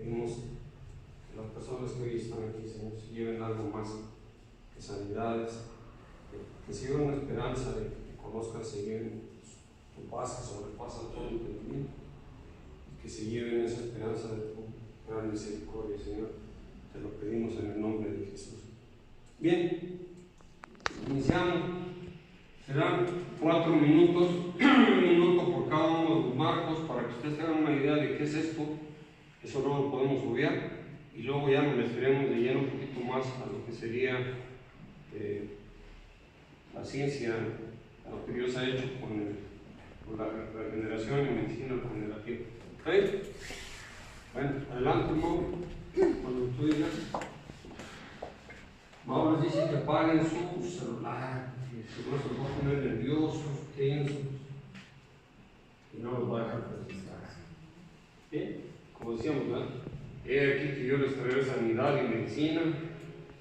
pedimos que las personas que hoy están aquí, Señor, se lleven algo más que sanidades, que se lleven una esperanza de que conozcan, se lleven tu paz que sobrepasa todo entendimiento, y que se lleven esa esperanza de tu gran misericordia, Señor. Te lo pedimos en el nombre de Jesús. Bien, iniciamos. Serán 4 minutos, un minuto por cada uno de los marcos, para que ustedes tengan una idea de qué es esto. Eso no lo podemos obviar, y luego ya nos meteremos de lleno un poquito más a lo que sería la ciencia, a lo que Dios ha hecho con la regeneración y medicina regenerativa. ¿Ok? Bueno, adelante, hermano, cuando tú digas. Ahora dice que apaguen su celular, que seguro se los va a poner nerviosos, tensos, y no los va a dejar practicar. ¿Bien? Como decíamos, ¿verdad? He aquí que yo les traeré sanidad y medicina,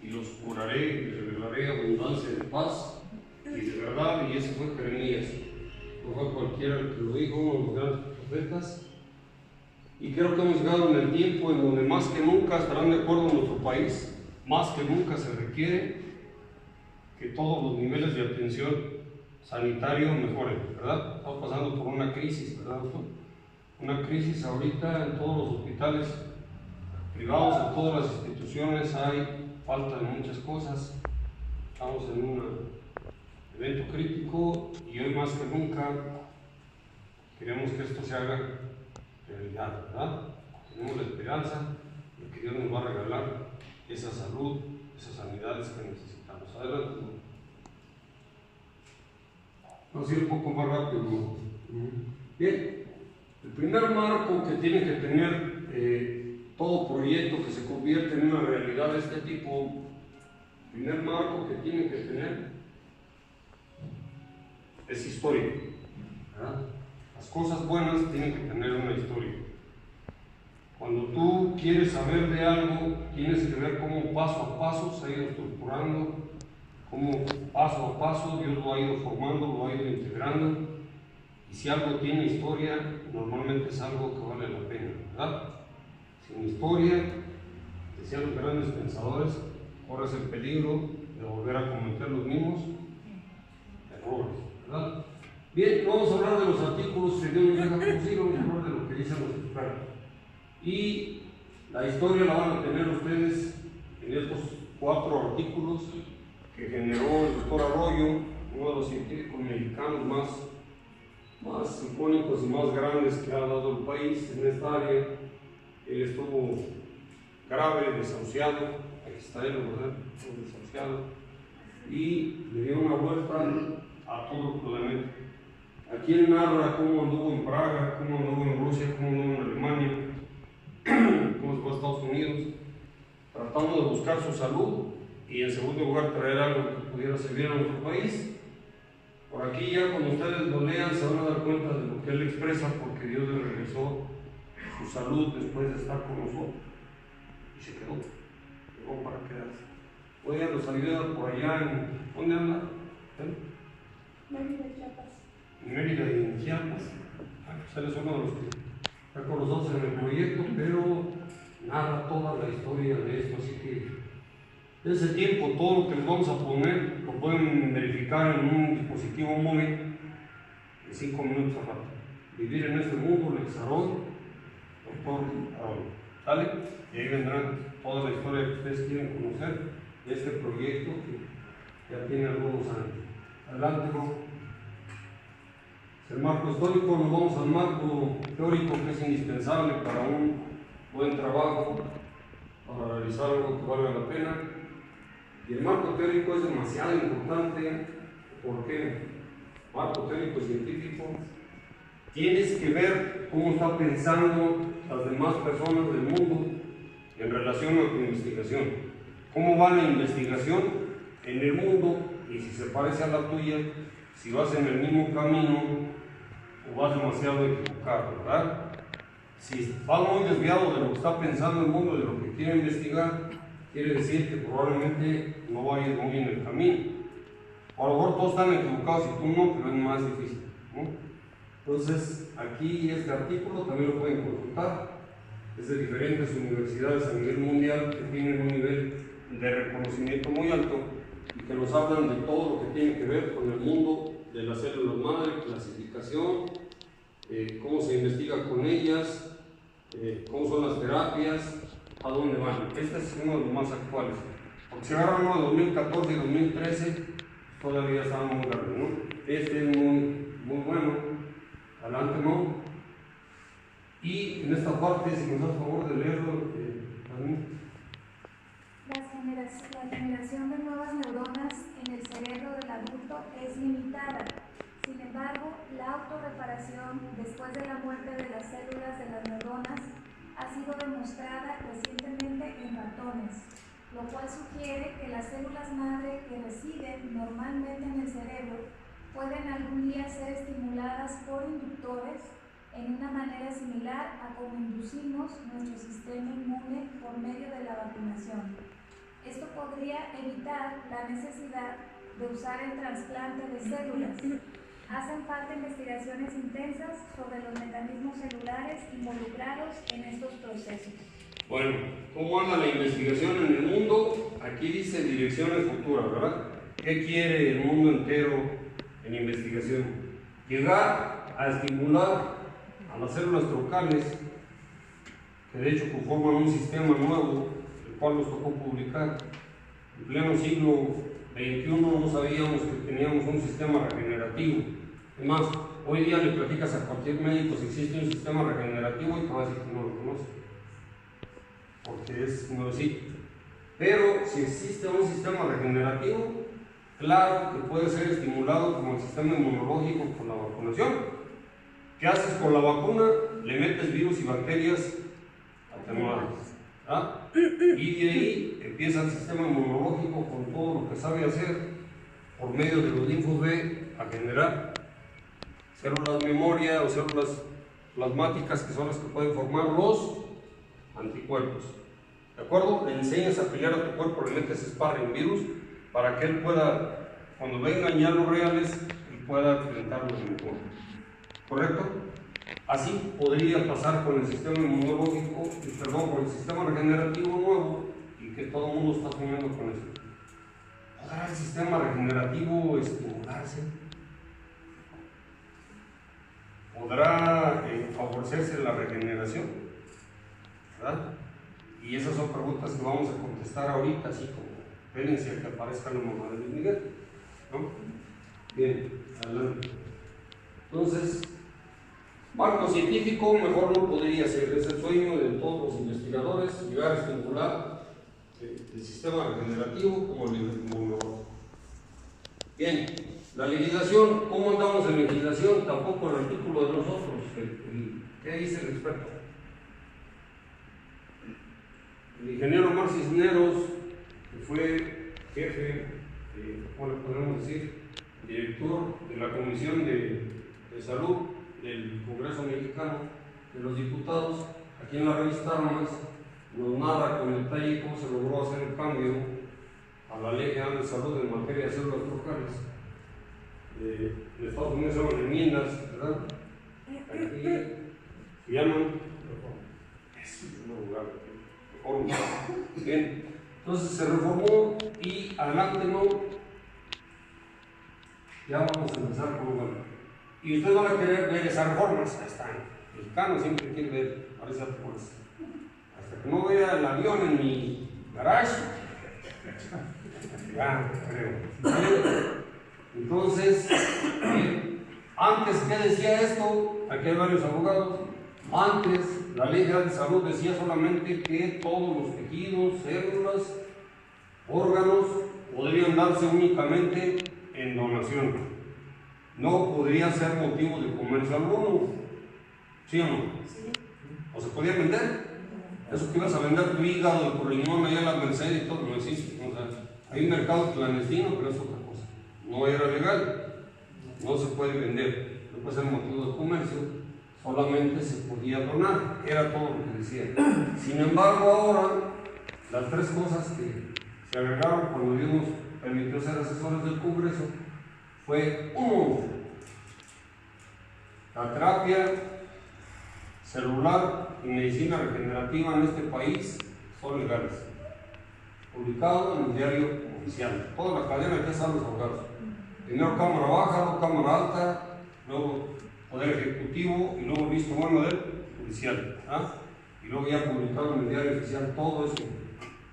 y los curaré y les revelaré abundancia de paz y de verdad. Y ese fue Jeremías, no fue cualquiera el que lo dijo, uno de los grandes profetas. Y creo que hemos llegado en el tiempo en donde más que nunca, estarán de acuerdo en nuestro país, más que nunca se requiere que todos los niveles de atención sanitario mejoren, ¿verdad? Estamos pasando por una crisis, ¿verdad, doctor? Una crisis ahorita en todos los hospitales privados, en todas las instituciones hay falta de muchas cosas. Estamos en un evento crítico y hoy más que nunca queremos que esto se haga realidad, ¿verdad? Tenemos la esperanza de que Dios nos va a regalar esa salud, esas sanidades que necesitamos. Adelante. Vamos a ir un poco más rápido, ¿no? Bien, el primer marco que tiene que tener todo proyecto que se convierte en una realidad de este tipo, el primer marco que tiene que tener es historia, ¿verdad? Las cosas buenas tienen que tener una historia. Cuando tú quieres saber de algo, tienes que ver cómo paso a paso se ha ido estructurando, cómo paso a paso Dios lo ha ido formando, lo ha ido integrando. Y si algo tiene historia, normalmente es algo que vale la pena, ¿verdad? Sin historia, decían los grandes pensadores, corres el peligro de volver a cometer los mismos errores, ¿verdad? Bien, vamos a hablar de los artículos que Dios nos deja posible, vamos a hablar de lo que dicen los expertos. Y la historia la van a tener ustedes en estos 4 artículos que generó el doctor Arroyo, uno de los científicos mexicanos más icónicos y más grandes que ha dado el país en esta área. Él estuvo grave, desahuciado, aquí está él, ¿verdad? Estuvo desahuciado, y le dio una vuelta a todo el planeta. Aquí él narra cómo anduvo en Praga, cómo anduvo en Rusia, cómo anduvo en Alemania, cómo se fue a Estados Unidos, tratando de buscar su salud y en segundo lugar traer algo que pudiera servir a nuestro país. Por aquí ya cuando ustedes lo lean se van a dar cuenta de lo que él expresa, porque Dios le regresó su salud después de estar con nosotros y se quedó para quedarse. Oigan, los ayuda por allá en... ¿Dónde anda? Mérida, Chiapas. En Mérida y en Chiapas. Él es uno de los que está con nosotros en el proyecto, pero narra toda la historia de esto, así que en ese tiempo todo lo que les vamos a poner lo pueden verificar en un dispositivo móvil en 5 minutos a rato. Vivir en este mundo, el desarrollo, doctor Arroyo. ¿Sale? Y ahí vendrán toda la historia que ustedes quieren conocer de este proyecto que ya tiene algunos años. Adelante, ¿no? El marco histórico, nos vamos al marco teórico, que es indispensable para un buen trabajo, para realizar algo que valga la pena. Y el marco teórico es demasiado importante porque marco teórico científico, tienes que ver cómo están pensando las demás personas del mundo en relación a tu investigación. ¿Cómo va la investigación en el mundo? Y si se parece a la tuya, si vas en el mismo camino o vas demasiado equivocado, ¿verdad? Si vas muy desviado de lo que está pensando el mundo, de lo que quiere investigar, quiere decir que probablemente no vayas muy en el camino. A lo mejor todos están equivocados y tú no, pero es más difícil, ¿no? Entonces, aquí este artículo también lo pueden consultar. es de diferentes universidades a nivel mundial que tienen un nivel de reconocimiento muy alto y que nos hablan de todo lo que tiene que ver con el mundo de las células madre, clasificación, cómo se investiga con ellas, cómo son las terapias, a dónde van. Este es uno de los más actuales. Porque si agarran uno de 2014 y 2013, todavía estaban muy grandes, ¿no? Este es muy bueno. Adelante, ¿no? Y en esta parte, si nos da el favor de leerlo, también. La generación de nuevas neuronas en el cerebro del adulto es limitada. Sin embargo, la autorreparación después de la muerte de las células de las neuronas ha sido demostrada recientemente en ratones, lo cual sugiere que las células madre que residen normalmente en el cerebro pueden algún día ser estimuladas por inductores en una manera similar a como inducimos nuestro sistema inmune por medio de la vacunación. Esto podría evitar la necesidad de usar el trasplante de células. Hacen falta investigaciones intensas sobre los mecanismos celulares involucrados en estos procesos. Bueno, ¿cómo anda la investigación en el mundo? Aquí dice direcciones futuras, ¿verdad? ¿Qué quiere el mundo entero en investigación? Llegar a estimular a las células troncales, que de hecho conforman un sistema nuevo, el cual nos tocó publicar. En pleno siglo XXI no sabíamos que teníamos un sistema regenerativo. Es más, hoy día le platicas a cualquier médico si existe un sistema regenerativo y te va a decir que no lo conoce, porque es nuevecito. Pero si existe un sistema regenerativo, claro que puede ser estimulado como el sistema inmunológico con la vacunación. ¿Qué haces con la vacuna? Le metes virus y bacterias atenuadas, ¿ah? Y de ahí empieza el sistema inmunológico con todo lo que sabe hacer por medio de los linfos B a generar células memoria o células plasmáticas, que son las que pueden formar los anticuerpos. ¿De acuerdo? Le enseñas a pelear a tu cuerpo, le metes sparring virus para que él pueda, cuando vengan ya los reales, él pueda enfrentarlos mejor. ¿Correcto? Así podría pasar con el sistema inmunológico, con el sistema regenerativo nuevo, y que todo el mundo está soñando con eso. ¿Podrá el sistema regenerativo estimularse? ¿Podrá favorecerse la regeneración? ¿Verdad? Y esas son preguntas que vamos a contestar ahorita, así como espérense a que aparezca la mamá de Luis Miguel, ¿no? Bien, adelante. Entonces, marco científico mejor no podría ser. Es el sueño de todos los investigadores, llegar a estimular el sistema regenerativo como el inmunológico. Bien, la legislación, ¿cómo andamos en legislación? Tampoco el artículo de nosotros. ¿Qué dice el experto? El ingeniero Omar Cisneros, que fue jefe, ¿cómo le podemos decir? Director de la Comisión de Salud del Congreso Mexicano de los Diputados, aquí en la revista Armas, nos narra con detalle cómo se logró hacer el cambio a la Ley General de Salud en materia de células troncales. En Estados Unidos se llaman enmiendas, ¿verdad? Aquí se llaman reformas. Bien, entonces se reformó y adelante no. Ya vamos a empezar con bueno. Y ustedes van a querer ver esas reformas. Ahí están. El mexicano siempre quiere ver esas reformas. Hasta que no vea el avión en mi garage. Ya, creo. Entonces, antes, ¿qué decía esto? Aquí hay varios abogados. Antes, la Ley General de Salud decía solamente que todos los tejidos, células, órganos podrían darse únicamente en donación. No podría ser motivo de comercio alguno. ¿Sí o no? Sí. ¿O se podía vender? Eso que ibas a vender tu hígado, tu riñón, allá en la Merced y todo, no existe. O sea, hay un mercado clandestino, pero es otra cosa. No era legal. No se puede vender. No puede ser motivo de comercio. Solamente se podía donar. Era todo lo que decía. Sin embargo, ahora, las tres cosas que se agregaron cuando Dios nos permitió ser asesores del Congreso fue uno, la terapia celular y medicina regenerativa en este país son legales. Publicado en el diario oficial. Toda la cadena que están los abogados. Primero Cámara Baja, luego Cámara Alta, luego Poder Ejecutivo y luego visto bueno del Judicial. Y luego ya publicado en el diario oficial todo eso.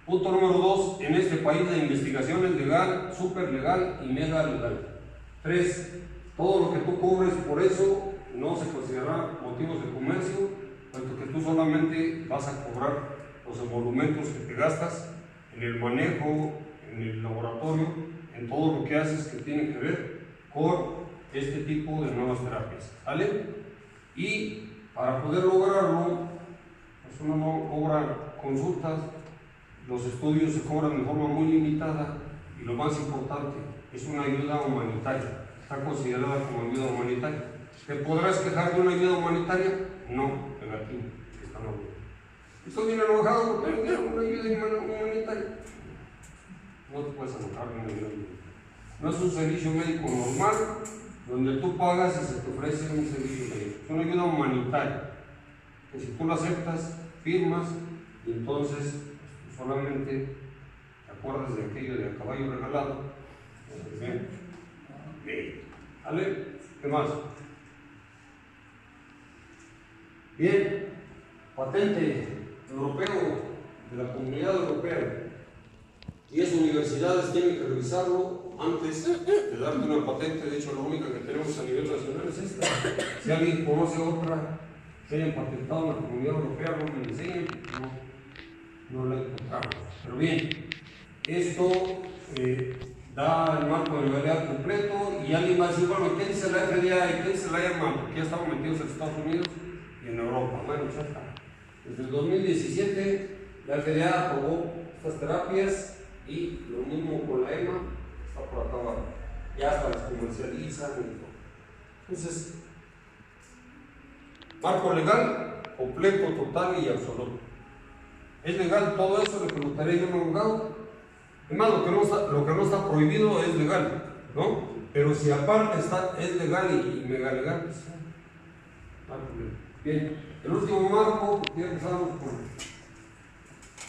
Punto número 2. En este país la investigación es legal, súper legal y mega legal. 3. Todo lo que tú cobres por eso no se considerará motivos de comercio, puesto que tú solamente vas a cobrar los emolumentos que te gastas en el manejo, en el laboratorio, en todo lo que haces que tiene que ver con este tipo de nuevas terapias, ¿vale? Y para poder lograrlo, pues uno no cobra consultas, los estudios se cobran de forma muy limitada y lo más importante, es una ayuda humanitaria, está considerada como ayuda humanitaria. ¿Te podrás quejar de una ayuda humanitaria? No, negativo, está no. Estoy bien enojado porque me dieron una ayuda humanitaria. No te puedes enojar de una ayuda humanitaria. No es un servicio médico normal donde tú pagas y se te ofrece un servicio médico. Es una ayuda humanitaria que si tú lo aceptas, firmas y entonces solamente te acuerdas de aquello de caballo regalado. ¿Vale? ¿Qué más? Bien, patente europeo de la Comunidad Europea. 10 universidades tienen que revisarlo antes de darte una patente. De hecho, la única que tenemos a nivel nacional es esta. Si alguien conoce otra que hayan patentado en la Comunidad Europea, no me enseñen, no la encontramos. Pero bien, esto da el marco de legalidad completo y alguien va a decir, bueno, ¿qué dice la FDA y qué dice la EMA? Porque ya estamos metidos en Estados Unidos y en Europa. Bueno, ya está. Desde el 2017 la FDA aprobó estas terapias y lo mismo con la EMA, está por acabar. Ya hasta las comercializan y todo. Entonces, marco legal completo, total y absoluto. ¿Es legal todo eso? Le preguntaré yo a un abogado. Además, lo que no está prohibido es legal, ¿no? Pero si aparte es legal y mega legal, pues, bien. El último marco, ya empezamos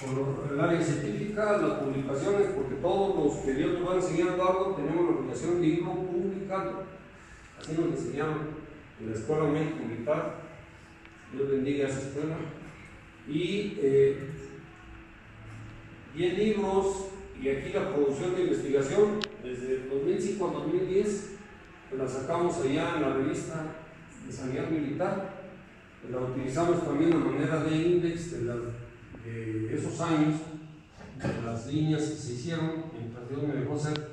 por el área científica, las publicaciones, porque todos los que Dios nos va enseñando algo, tenemos la obligación de irlo publicando. Así nos enseñaron en la Escuela Médico Militar. Dios bendiga a esa escuela. Y 10 libros. Y aquí la producción de investigación, desde el 2005 al 2010, que la sacamos allá en la revista de Sanidad Militar, que la utilizamos también a manera de índice de esos años, de las líneas que se hicieron, mientras Dios me dejó ser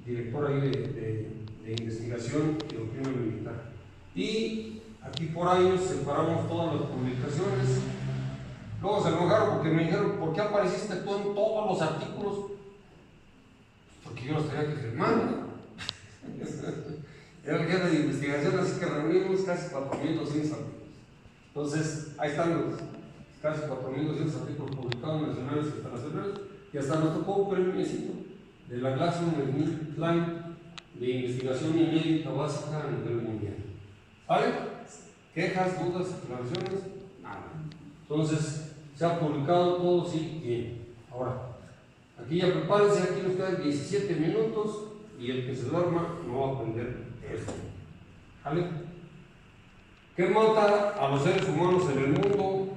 director ahí de investigación y doctrina militar. Y aquí por años separamos todas las publicaciones. Luego se enojaron porque me dijeron, ¿por qué apareciste tú en todos los artículos? Porque yo los tenía que firmar. Era el jefe de investigación, así que reunimos casi 4.200 artículos. Entonces, ahí están los casi 4.200 artículos publicados nacionales y internacionales. Y hasta nos tocó un premio de la GlaxoSmithKline de investigación inédita básica a nivel mundial. ¿Vale? ¿Quejas, dudas, aclaraciones? Nada. Entonces, se ha publicado todo, sí, bien. Ahora, aquí ya prepárense, aquí nos quedan 17 minutos y el que se duerma no va a aprender esto. ¿Vale? ¿Qué mata a los seres humanos en el mundo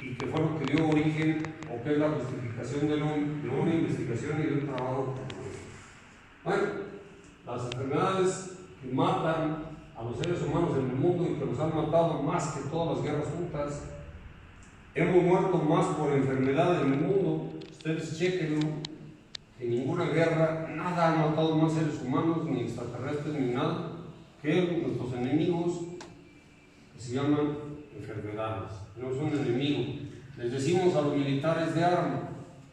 y qué fue lo que dio origen o qué es la justificación de una investigación y de un trabajo? Bueno, las enfermedades que matan a los seres humanos en el mundo y que nos han matado más que todas las guerras juntas. Hemos muerto más por enfermedades en el mundo, ustedes chequenlo, en ninguna guerra, nada ha matado más seres humanos, ni extraterrestres, ni nada, que nuestros enemigos, que se llaman enfermedades. No son enemigos. Les decimos a los militares de armas,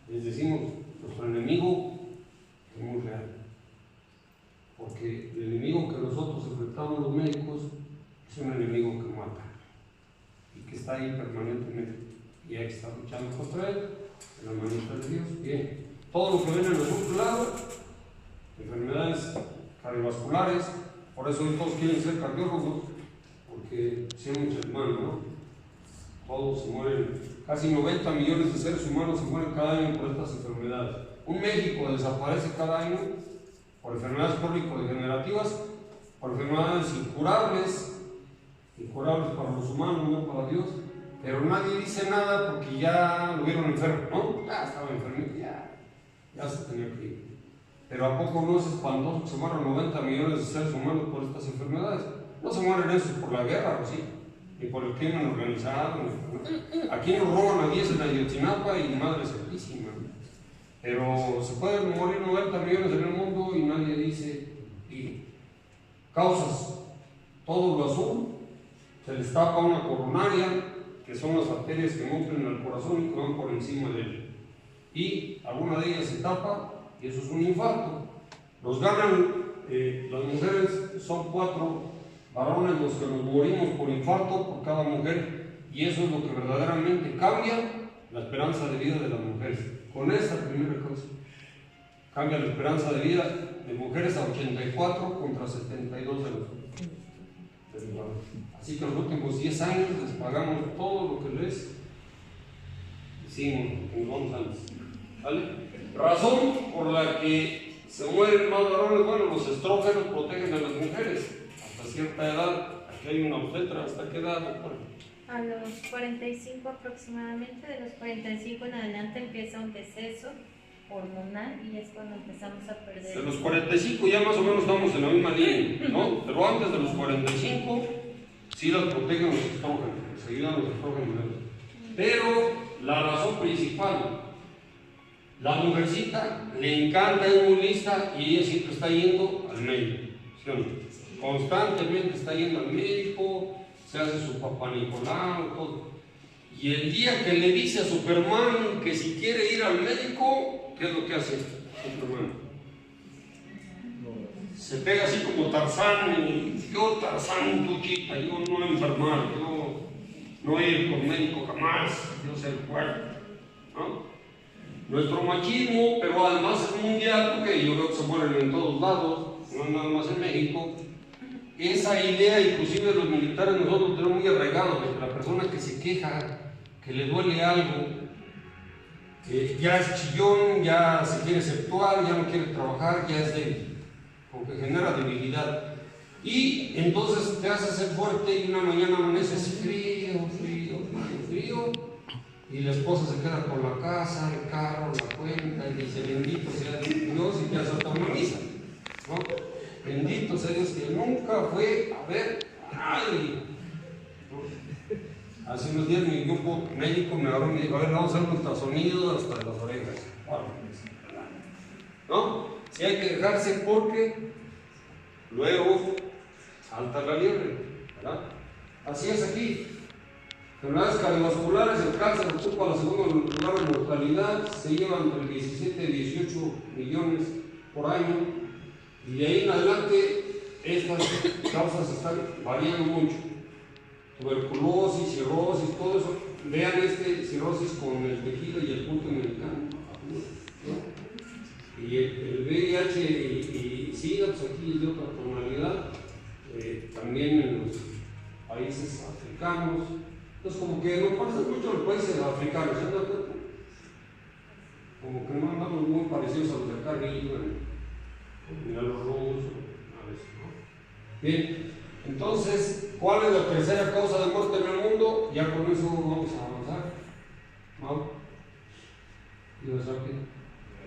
les decimos, nuestro enemigo es muy real. Porque el enemigo que nosotros enfrentamos los médicos es un enemigo que mata y que está ahí permanentemente. Y hay que estar luchando contra él, en la manita de Dios. Bien, todo lo que ven en el otro lado, enfermedades cardiovasculares, por eso hoy todos quieren ser cardiólogos, porque si hay muchos hermanos, ¿no? Todos se mueren, casi 90 millones de seres humanos se mueren cada año por estas enfermedades. Un México desaparece cada año por enfermedades crónico-degenerativas, por enfermedades incurables para los humanos, no para Dios, pero nadie dice nada porque ya lo vieron enfermo, ¿no? Ya estaba enfermo, ya se tenía que ir. Pero ¿a poco no es espantoso que se mueran 90 millones de seres humanos por estas enfermedades? No se mueren esos por la guerra, ¿o sí? Ni por el crimen organizado. Aquí nos roban a 10 en Ayotzinapa y madre santísima. Pero se pueden morir 90 millones en el mundo y nadie dice. Y causas todo lo azul, se les tapa una coronaria, que son las arterias que nutren al corazón y que van por encima de él. Y alguna de ellas se tapa y eso es un infarto. Los ganan, las mujeres son 4 varones los que nos morimos por infarto por cada mujer, y eso es lo que verdaderamente cambia la esperanza de vida de las mujeres. Con esta primera causa cambia la esperanza de vida de mujeres a 84 contra 72 de los hombres. Así que en los últimos 10 años les pagamos todo lo que les hicimos en 11 años. ¿Vale? Razón por la que se mueren más varones, bueno, los estrógenos protegen a las mujeres hasta cierta edad. Aquí hay una obstetra, ¿hasta qué edad, doctora? A los 45 aproximadamente, de los 45 en adelante empieza un deceso hormonal y es cuando empezamos a perder. De los 45 ya más o menos estamos en la misma línea, ¿no? Pero antes de los 45 sí las protegen los estrógenos, les ayudan los estrógenos. Pero la razón principal, la mujercita le encanta, es muy lista y ella siempre está yendo al médico, ¿sí o no? Constantemente está yendo al médico, se hace su papá Nicolau, todo. Y el día que le dice a Superman que si quiere ir al médico, ¿qué es lo que hace Superman? Se pega así como Tarzán, y yo Tarzán, tu chica, yo no enfermar, yo no ir con médico jamás, yo ser fuerte, ¿no? Nuestro machismo, pero además es mundial, porque yo veo que se mueren en todos lados, no nada más en México. Esa idea, inclusive de los militares, nosotros lo tenemos muy arraigado, de que la persona que se queja, que le duele algo, ya es chillón, ya se quiere exceptuar, ya no quiere trabajar, ya es débil, porque genera debilidad. Y entonces te hace ser fuerte y una mañana amaneces frío, y la esposa se queda con la casa, el carro, la cuenta, y dice, bendito sea Dios, y ya se toma una misa, ¿no? Bendito sea Dios que nunca fue a ver a nadie. Hace unos días mi grupo médico me agarró y me dijo, a ver, vamos a hacer un ultrasonido hasta las orejas. ¿No? Si hay que dejarse porque luego salta la liebre, ¿verdad? Así es aquí. Enfermedades cardiovasculares, el cáncer ocupa la segunda lugar en mortalidad, se llevan entre 17 y 18 millones por año. Y de ahí en adelante, estas causas están variando mucho. Tuberculosis, cirrosis, todo eso. Vean cirrosis con el tejido y el punto americano. Y el VIH y SIDA, pues aquí es de otra tonalidad. También en los países africanos. Entonces, como que nos parecen mucho los países africanos, ¿se dan cuenta? Como que no andamos muy parecidos a los de acá arriba. Mira los rusos, a veces, ¿no? Bien, entonces, ¿cuál es la tercera causa de muerte en el mundo? Ya con eso vamos a avanzar. ¿No? ¿Ibas rápido?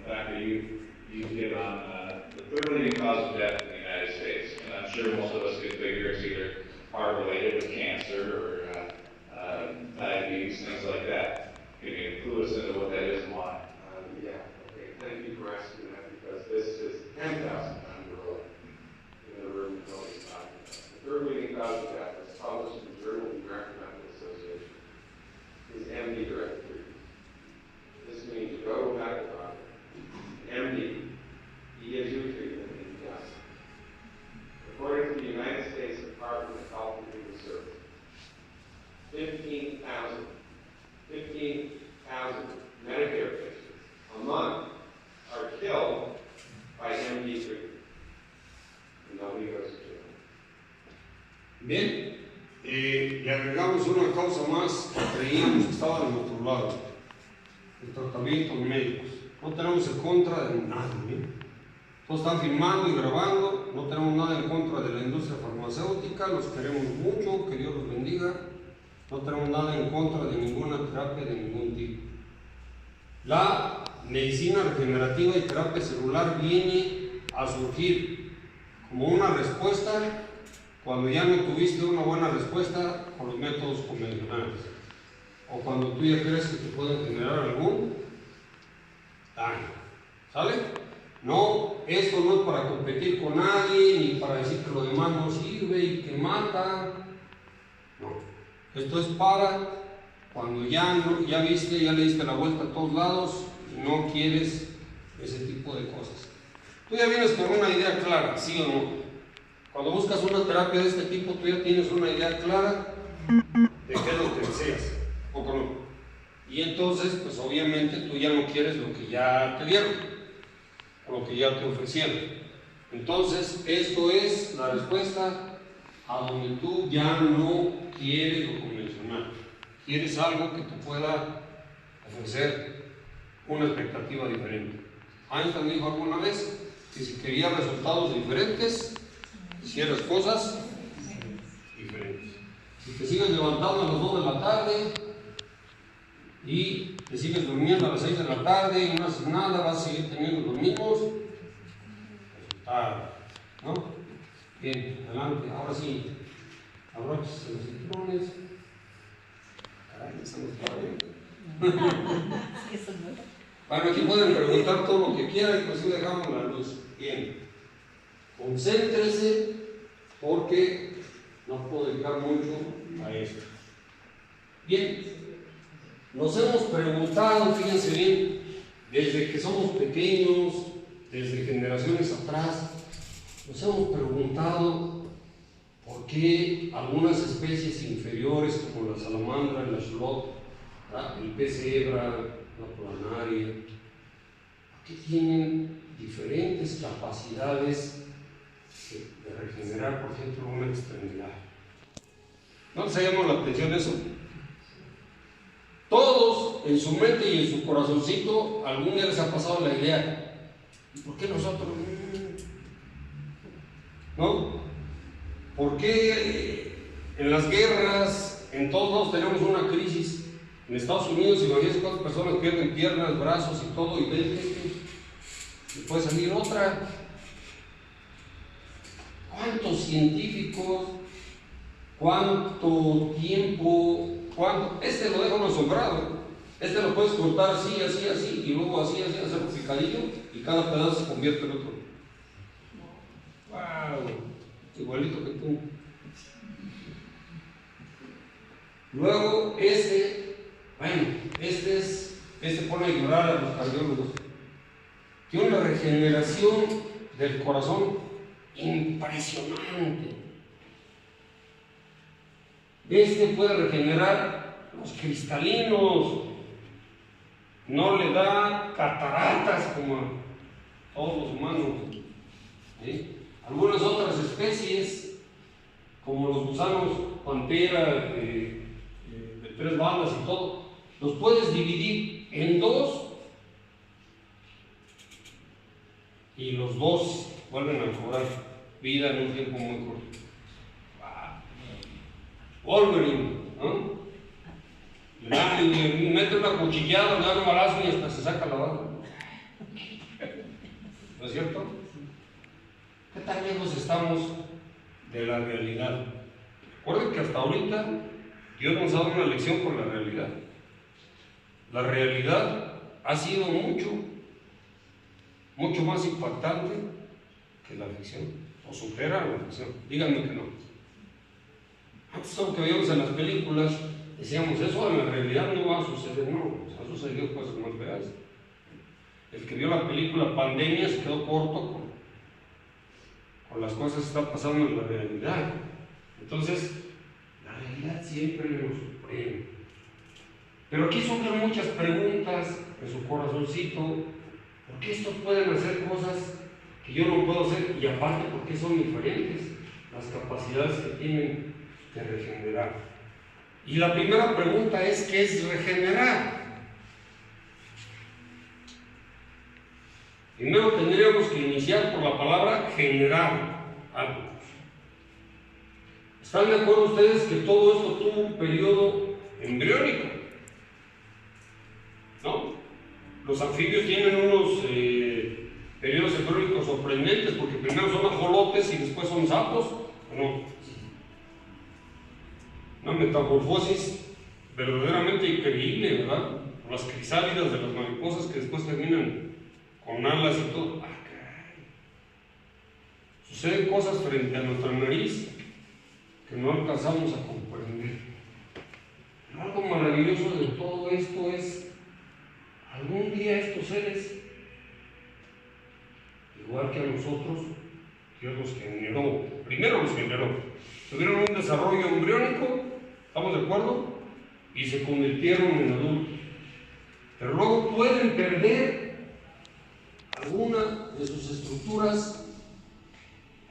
Doctor, you hit on the third leading cause of death in the United States, and I'm sure most of us could figure it's either heart-related with cancer or diabetes, things like that. Can you clue us into what that is and why? Yeah, okay, thank you for asking that, because this is 10,000 times earlier in the room with all these documents. The third leading cause of death is published in the Journal of the American Medical Association is MD-directed treatment. This means you go to a medical doctor, MD, he gives you a treatment and he does. According to the United States Department of Health and Human Services, 15,000 que estaba de nuestro lado. El tratamiento médicos. No tenemos en contra de nadie. Todos están filmando y grabando. No tenemos nada en contra de la industria farmacéutica. Los queremos mucho. Que Dios los bendiga. No tenemos nada en contra de ninguna terapia de ningún tipo. La medicina regenerativa y terapia celular viene a surgir como una respuesta cuando ya no tuviste una buena respuesta con los métodos convencionales, o cuando tú ya crees que te pueden generar algún daño. ¿Sale? No, esto no es para competir con nadie, ni para decir que lo demás no sirve y que mata. No, esto es para cuando ya viste, ya le diste la vuelta a todos lados y no quieres ese tipo de cosas. Tú ya vienes con una idea clara, ¿sí o no? Cuando buscas una terapia de este tipo, tú ya tienes una idea clara de qué es lo que deseas, ¿o no? Y entonces, pues obviamente tú ya no quieres lo que ya te dieron, o lo que ya te ofrecieron. Entonces, esto es la respuesta a donde tú ya no quieres lo convencional. Quieres algo que te pueda ofrecer una expectativa diferente. Einstein dijo alguna vez que si querías resultados diferentes, hicieras cosas diferentes. Si te sigues levantando a las 2 de la tarde y te sigues durmiendo a las 6 de la tarde y no haces nada, vas a seguir teniendo los mismos resultados, ¿no? Bien, adelante. Ahora sí, abróchense los cinturones. Caray, eso no está bien. Bueno, aquí pueden preguntar todo lo que quieran y pues sí dejamos la luz. Bien, concéntrese porque no puedo dedicar mucho a esto. Bien, nos hemos preguntado, fíjense bien, desde que somos pequeños, desde generaciones atrás, nos hemos preguntado por qué algunas especies inferiores como la salamandra, el axolotl, el pez cebra, la planaria, que tienen diferentes capacidades de regenerar, por ejemplo, una extremidad. ¿No les ha llamado la atención eso? Todos en su mente y en su corazoncito algún día les ha pasado la idea, ¿y por qué nosotros? ¿No? ¿Por qué en las guerras, en todos lados tenemos una crisis? En Estados Unidos, imagínense cuántas personas pierden piernas, brazos y todo, y ven y puede salir otra. ¿Cuántos científicos? ¿Cuánto tiempo? ¿Cuánto? Este lo deja uno asombrado. Este lo puedes cortar así, así, así, y luego así, así, hacer un picadillo, y cada pedazo se convierte en otro. ¡Wow! Igualito que tú. Luego, este pone a llorar a los cardiólogos. Tiene una regeneración del corazón impresionante. Este puede regenerar los cristalinos, no le da cataratas como a todos los humanos. Algunas otras especies, como los gusanos pantera, de 3 bandas y todo, los puedes dividir en 2 y los 2 vuelven a cobrar vida en un tiempo muy corto. Wolverine, ¿no? Le mete una cuchillada, le da un balazo y hasta se saca la bala. ¿No es cierto? ¿Qué tan lejos estamos de la realidad? Recuerden que hasta ahorita Dios nos ha dado una lección por la realidad. La realidad ha sido mucho más impactante que la ficción, o supera la ficción. Díganme que no. Antes todo lo que veíamos en las películas, decíamos, eso en la realidad no va a suceder, no, han sucedido cosas más feas. El que vio la película Pandemia se quedó corto con las cosas que están pasando en la realidad. Entonces, la realidad siempre nos sorprende. Pero aquí surgen muchas preguntas en su corazoncito. ¿Por qué estos pueden hacer cosas que yo no puedo hacer? Y aparte, ¿por qué son diferentes las capacidades que tienen de regenerar? Y la primera pregunta es, ¿qué es regenerar? Primero tendríamos que iniciar por la palabra generar algo. ¿Están de acuerdo ustedes que todo esto tuvo un periodo embriónico? ¿No? Los anfibios tienen unos periodos embriónicos sorprendentes, porque primero son ajolotes y después son sapos. No. Una metamorfosis verdaderamente increíble, ¿verdad? Las crisálidas de las mariposas que después terminan con alas y todo. ¡Ah, caray! Suceden cosas frente a nuestra nariz que no alcanzamos a comprender. Pero algo maravilloso de todo esto es, algún día estos seres, igual que a nosotros, Dios los generó. Primero los generó. Tuvieron un desarrollo embriónico, ¿estamos de acuerdo? Y se convirtieron en adultos. Pero luego pueden perder alguna de sus estructuras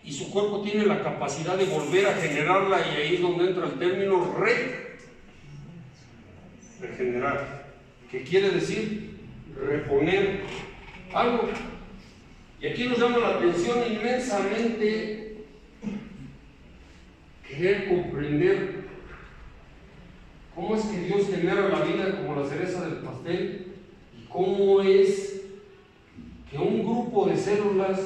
y su cuerpo tiene la capacidad de volver a generarla, y ahí es donde entra el término regenerar, que quiere decir reponer algo. Y aquí nos llama la atención inmensamente querer comprender cómo es que Dios genera la vida como la cereza del pastel, y cómo es que un grupo de células,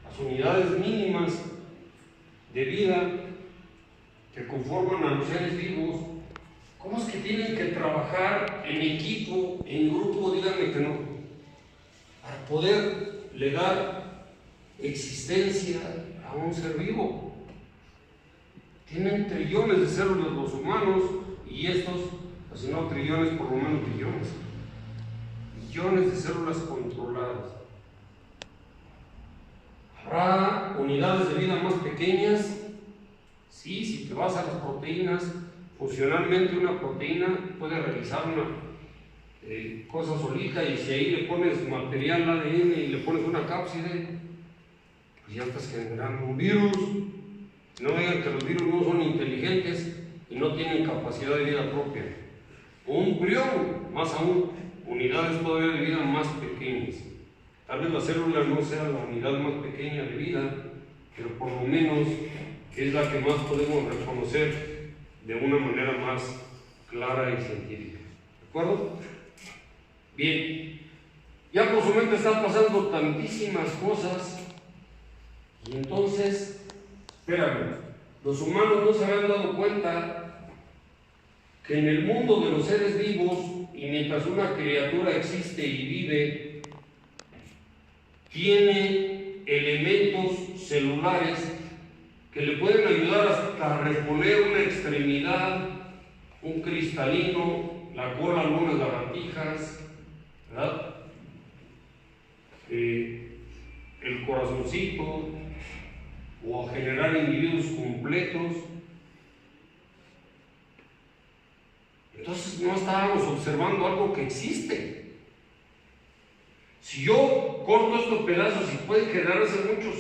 las unidades mínimas de vida que conforman a los seres vivos, ¿cómo es que tienen que trabajar en equipo, en grupo? Díganme que no, para poderle dar existencia a un ser vivo. Tienen trillones de células los humanos, y estos, pues si no trillones, por lo menos billones. Millones de células controladas. ¿Habrá unidades de vida más pequeñas? Sí, si te vas a las proteínas, funcionalmente una proteína puede realizar una cosa solita, y si ahí le pones material ADN y le pones una cápside, pues ya estás generando un virus. No digan que los virus no son inteligentes y no tienen capacidad de vida propia. Un prión, más aún, unidades todavía de vida más pequeñas. Tal vez la célula no sea la unidad más pequeña de vida, pero por lo menos es la que más podemos reconocer de una manera más clara y científica. ¿De acuerdo? Bien, ya por su mente están pasando tantísimas cosas, y entonces, espérame, los humanos no se habían dado cuenta que en el mundo de los seres vivos, y mientras una criatura existe y vive, tiene elementos celulares que le pueden ayudar hasta reponer una extremidad, un cristalino, la cola de unas lagartijas, ¿verdad? El corazoncito, o a generar individuos completos. Entonces no estábamos observando algo que existe. Si yo corto estos pedazos y pueden generarse muchos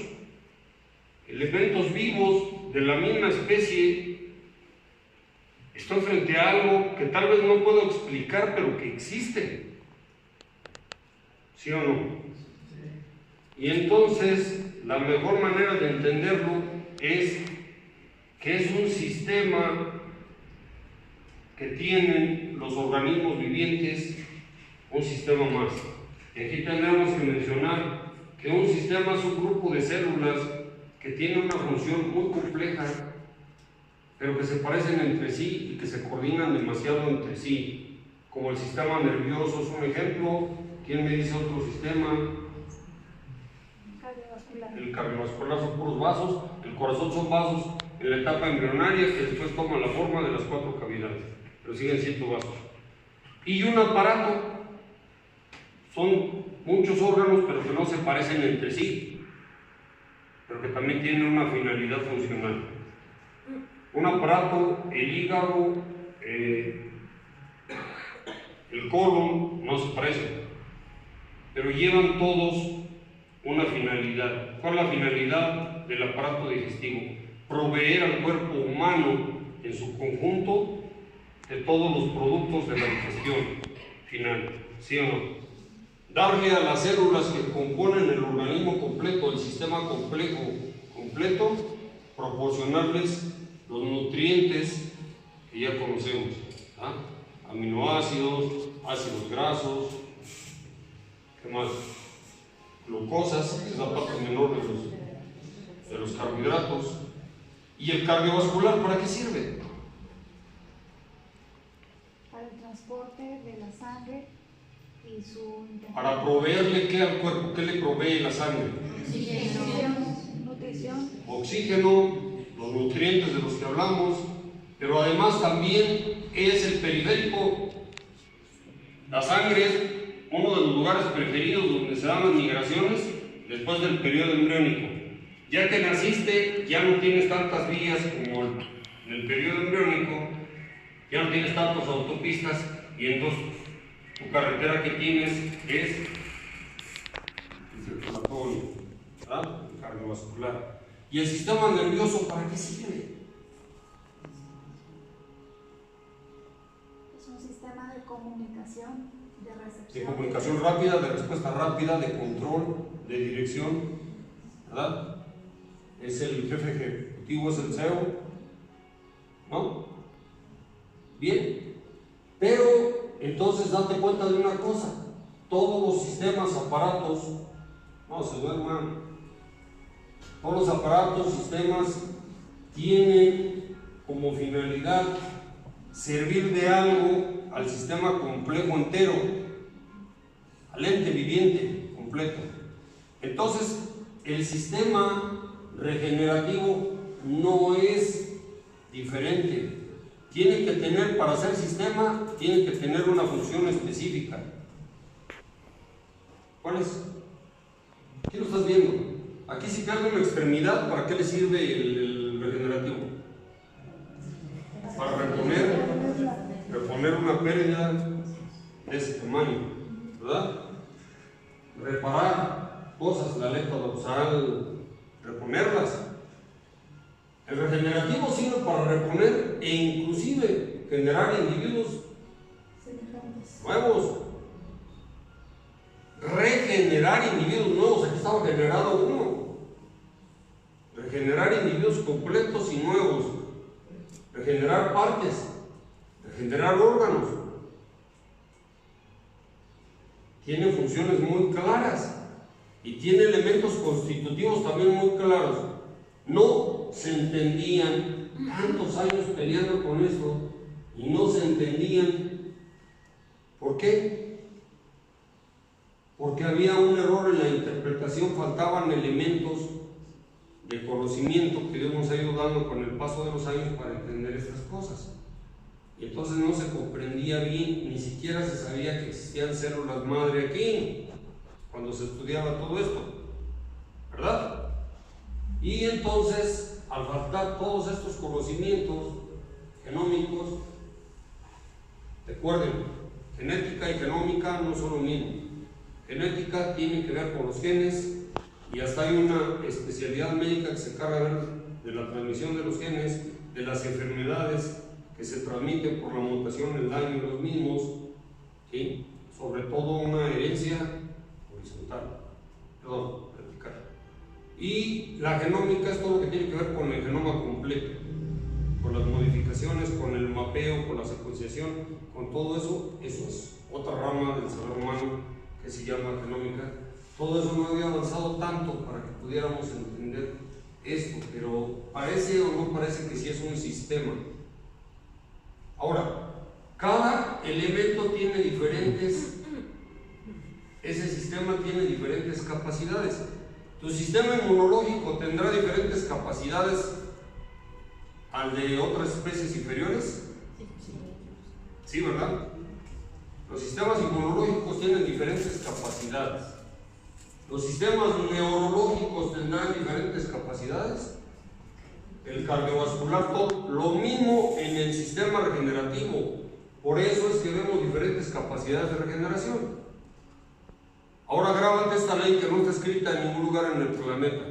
elementos vivos de la misma especie, estoy frente a algo que tal vez no puedo explicar, pero que existe. ¿Sí o no? Y entonces la mejor manera de entenderlo es que es un sistema que tienen los organismos vivientes, un sistema más. Y aquí tendremos que mencionar que un sistema es un grupo de células que tiene una función muy compleja, pero que se parecen entre sí y que se coordinan demasiado entre sí, como el sistema nervioso es un ejemplo. ¿Quién me dice otro sistema? El cardiovascular son puros vasos, el corazón son vasos en la etapa embrionaria que después toman la forma de las 4 cavidades, pero siguen siendo vasos. Y un aparato, son muchos órganos pero que no se parecen entre sí, pero que también tienen una finalidad funcional. Un aparato, el hígado, el colon, no se parecen, pero llevan todos una finalidad. ¿Cuál es la finalidad del aparato digestivo? Proveer al cuerpo humano en su conjunto de todos los productos de la digestión final, ¿sí o no? Darle a las células que componen el organismo completo, el sistema completo, proporcionarles los nutrientes que ya conocemos, ¿ah? Aminoácidos, ácidos grasos, ¿qué más? Glucosas, que es la parte menor de los carbohidratos. ¿Y el cardiovascular para qué sirve? Para el transporte de la sangre y su... Para proveerle ¿qué al cuerpo? ¿Qué le provee la sangre? Nutrición. Oxígeno, los nutrientes de los que hablamos, pero además también es el periférico. La sangre es uno de los lugares preferidos donde se dan las migraciones después del periodo embriónico. Ya que naciste, ya no tienes tantas vías como en el periodo embriónico, ya no tienes tantas autopistas, y entonces tu carretera que tienes es el circulatorio, ¿verdad? El cardiovascular. ¿Y el sistema nervioso para qué sirve? Es un sistema de comunicación, de recepción. De comunicación rápida, de respuesta rápida, de control, de dirección, ¿verdad? Es el jefe ejecutivo, es el CEO, ¿no? Bien, pero entonces date cuenta de una cosa: todos los sistemas, aparatos, no se duerman, todos los aparatos, sistemas tienen como finalidad servir de algo al sistema complejo entero, al ente viviente completo. Entonces, el sistema regenerativo no es diferente. Tiene que tener, para ser sistema, tiene que tener una función específica. ¿Cuál es? ¿Qué lo estás viendo? Aquí si pierde una extremidad, ¿para qué le sirve el regenerativo? Para reponer una pérdida de ese tamaño, ¿verdad? Reparar cosas, la aleta dorsal, reponerlas. El regenerativo sirve para reponer e inclusive generar individuos nuevos. Regenerar individuos nuevos, aquí estaba generado uno. Regenerar individuos completos y nuevos. Regenerar partes. Regenerar órganos. Tiene funciones muy claras y tiene elementos constitutivos también muy claros. No se entendían, tantos años peleando con esto, y no se entendían. ¿Por qué? Porque había un error en la interpretación, faltaban elementos de conocimiento que Dios nos ha ido dando con el paso de los años para entender estas cosas. Y entonces no se comprendía bien, ni siquiera se sabía que existían células madre aquí, cuando se estudiaba todo esto, ¿verdad? Y entonces, al faltar todos estos conocimientos genómicos, recuerden, genética y genómica no son lo mismo. Genética tiene que ver con los genes, y hasta hay una especialidad médica que se encarga de la transmisión de los genes, de las enfermedades que se transmiten por la mutación, el daño de los mismos, ¿sí? Sobre todo una herencia horizontal, vertical. Y la genómica es todo lo que tiene que ver con el genoma completo, con las modificaciones, con el mapeo, con la secuenciación, con todo eso. Eso es otra rama del saber humano que se llama genómica. Todo eso no había avanzado tanto para que pudiéramos entender esto, pero parece o no parece que sí es un sistema. Ahora, cada elemento tiene ese sistema tiene diferentes capacidades. Tu sistema inmunológico tendrá diferentes capacidades al de otras especies inferiores. Sí, ¿verdad? Los sistemas inmunológicos tienen diferentes capacidades. Los sistemas neurológicos tendrán diferentes capacidades. El cardiovascular, todo. Lo mismo en el sistema regenerativo. Por eso es que vemos diferentes capacidades de regeneración. Ahora grábate esta ley que no está escrita en ningún lugar en el planeta.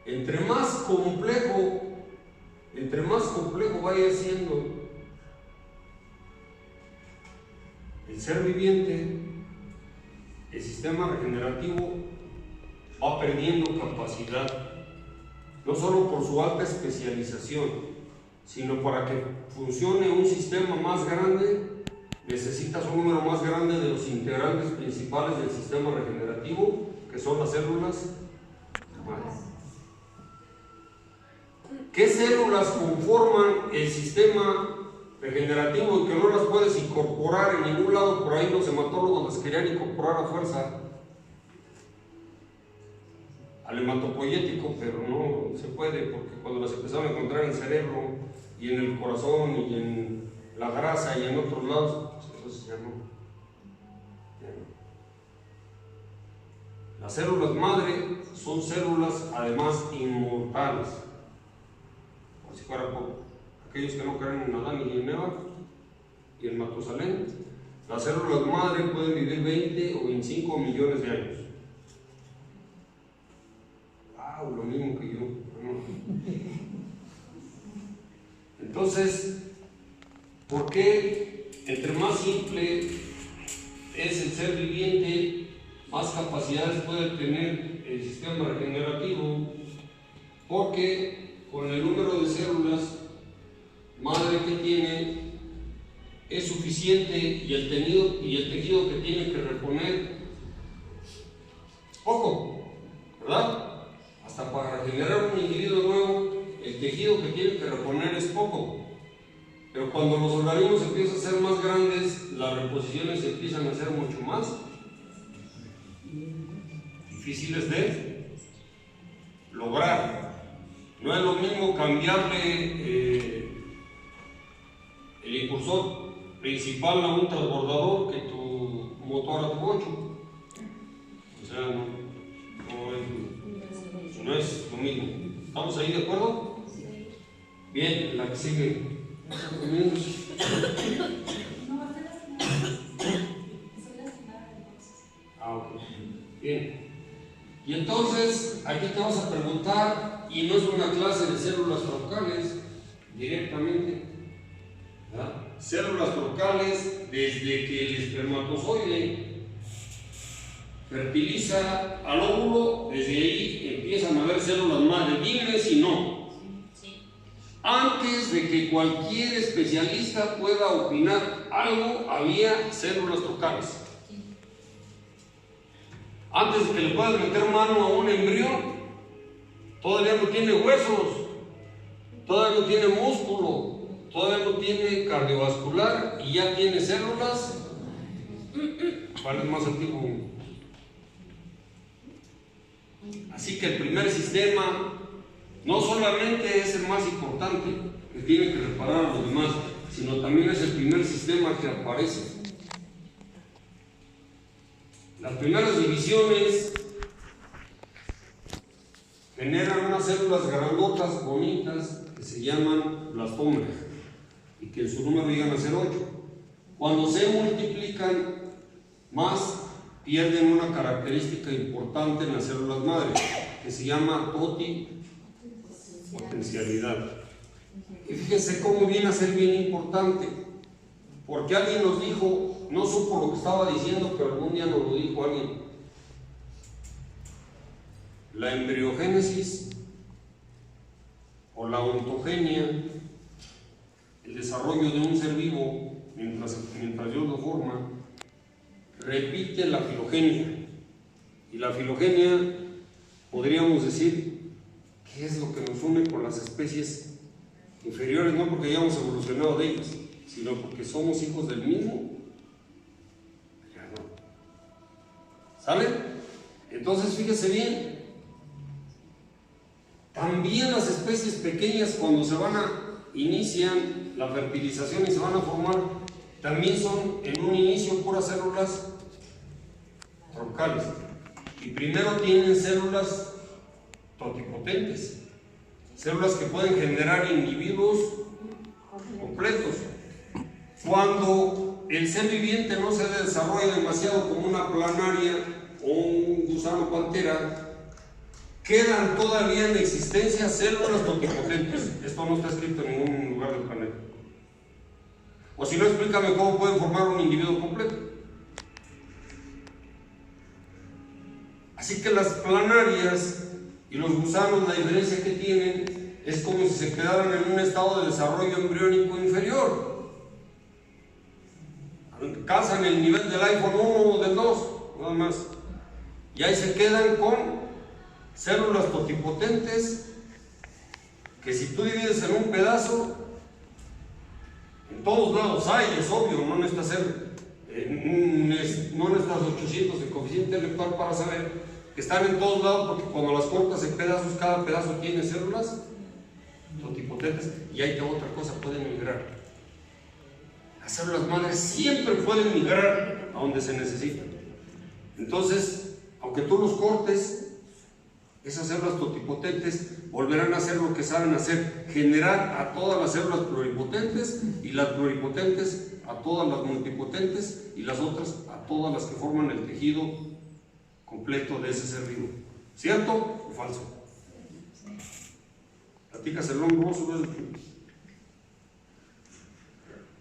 Entre más complejo vaya siendo el ser viviente, el sistema regenerativo va perdiendo capacidad, no solo por su alta especialización, sino para que funcione un sistema más grande, necesitas un número más grande de los integrantes principales del sistema regenerativo, que son las células madres. ¿Qué células conforman el sistema regenerativo y que no las puedes incorporar en ningún lado? Por ahí los hematólogos las querían incorporar a fuerza al hematopoyético, pero no se puede, porque cuando las empezaron a encontrar en el cerebro y en el corazón y en la grasa y en otros lados, pues entonces ya no. Las células madre son células además inmortales, por si fuera poco. Aquellos que no creen en Adán y en Eva y en Matusalén, las células madre pueden vivir 20 o 25 millones de años. ¡Wow! Lo mismo que yo. Entonces, ¿por qué entre más simple es el ser viviente, más capacidades puede tener el sistema regenerativo? Porque con el número de células madre que tiene es suficiente y el tejido que tiene que reponer poco, ¿verdad? Hasta para regenerar un individuo nuevo, el tejido que tiene que reponer es poco. Pero cuando los organismos empiezan a ser más grandes, las reposiciones empiezan a ser mucho más difíciles de lograr. No es lo mismo cambiarle el impulsor principal a un transbordador que tu motor a tu 8. O sea, no es lo mismo. ¿Estamos ahí de acuerdo? Bien, la que sigue. Ok. Bien. Y entonces, aquí te vas a preguntar, y no es una clase de células troncales directamente, ¿verdad? Células troncales, desde que el espermatozoide fertiliza al óvulo, desde ahí empiezan a haber células madre. Dime si no. Antes de que cualquier especialista pueda opinar algo, había células troncales. Antes de que le puedas meter mano a un embrión, todavía no tiene huesos, todavía no tiene músculo, todavía no tiene cardiovascular y ya tiene células. ¿Cuál es más antiguo? Así que el primer sistema no solamente es el más importante, que tiene que reparar a los demás, sino también es el primer sistema que aparece. Las primeras divisiones generan unas células grandotas, bonitas, que se llaman blastoma, y que en su número llegan a ser 8. Cuando se multiplican más, pierden una característica importante en las células madre, que se llama totipotencialidad. Y fíjense cómo viene a ser bien importante, porque alguien nos dijo, no supo lo que estaba diciendo, pero algún día nos lo dijo alguien. La embriogénesis o la ontogenia, el desarrollo de un ser vivo mientras Dios lo forma, repite la filogenia. Y la filogenia, podríamos decir, ¿qué es lo que nos une con las especies inferiores? No porque hayamos evolucionado de ellas, sino porque somos hijos del mismo. ¿Sale? Entonces fíjese bien, también las especies pequeñas cuando inician la fertilización y se van a formar, también son en un inicio puras células troncales, y primero tienen células totipotentes, células que pueden generar individuos completos. Cuando el ser viviente no se desarrolla demasiado como una planaria o un gusano pantera, quedan todavía en existencia células totipotentes. Esto no está escrito en ningún lugar del planeta. O si no, explícame cómo pueden formar un individuo completo. Así que las planarias y los gusanos, la diferencia que tienen es como si se quedaran en un estado de desarrollo embriónico inferior. Alcanzan el nivel del iPhone 1 o del 2, nada más. Y ahí se quedan con células totipotentes que si tú divides en un pedazo, en todos lados hay, es obvio, no necesitas 800 de coeficiente intelectual para saber que están en todos lados, porque cuando las cortas en pedazos, cada pedazo tiene células totipotentes. Y ahí tengo otra cosa, pueden migrar. Las células madres siempre pueden migrar a donde se necesitan. Entonces, aunque tú los cortes, esas células totipotentes volverán a hacer lo que saben hacer, generar a todas las células pluripotentes, y las pluripotentes a todas las multipotentes, y las otras a todas las que forman el tejido completo de ese ser vivo. ¿Cierto o falso? ¿Platicas el hombro?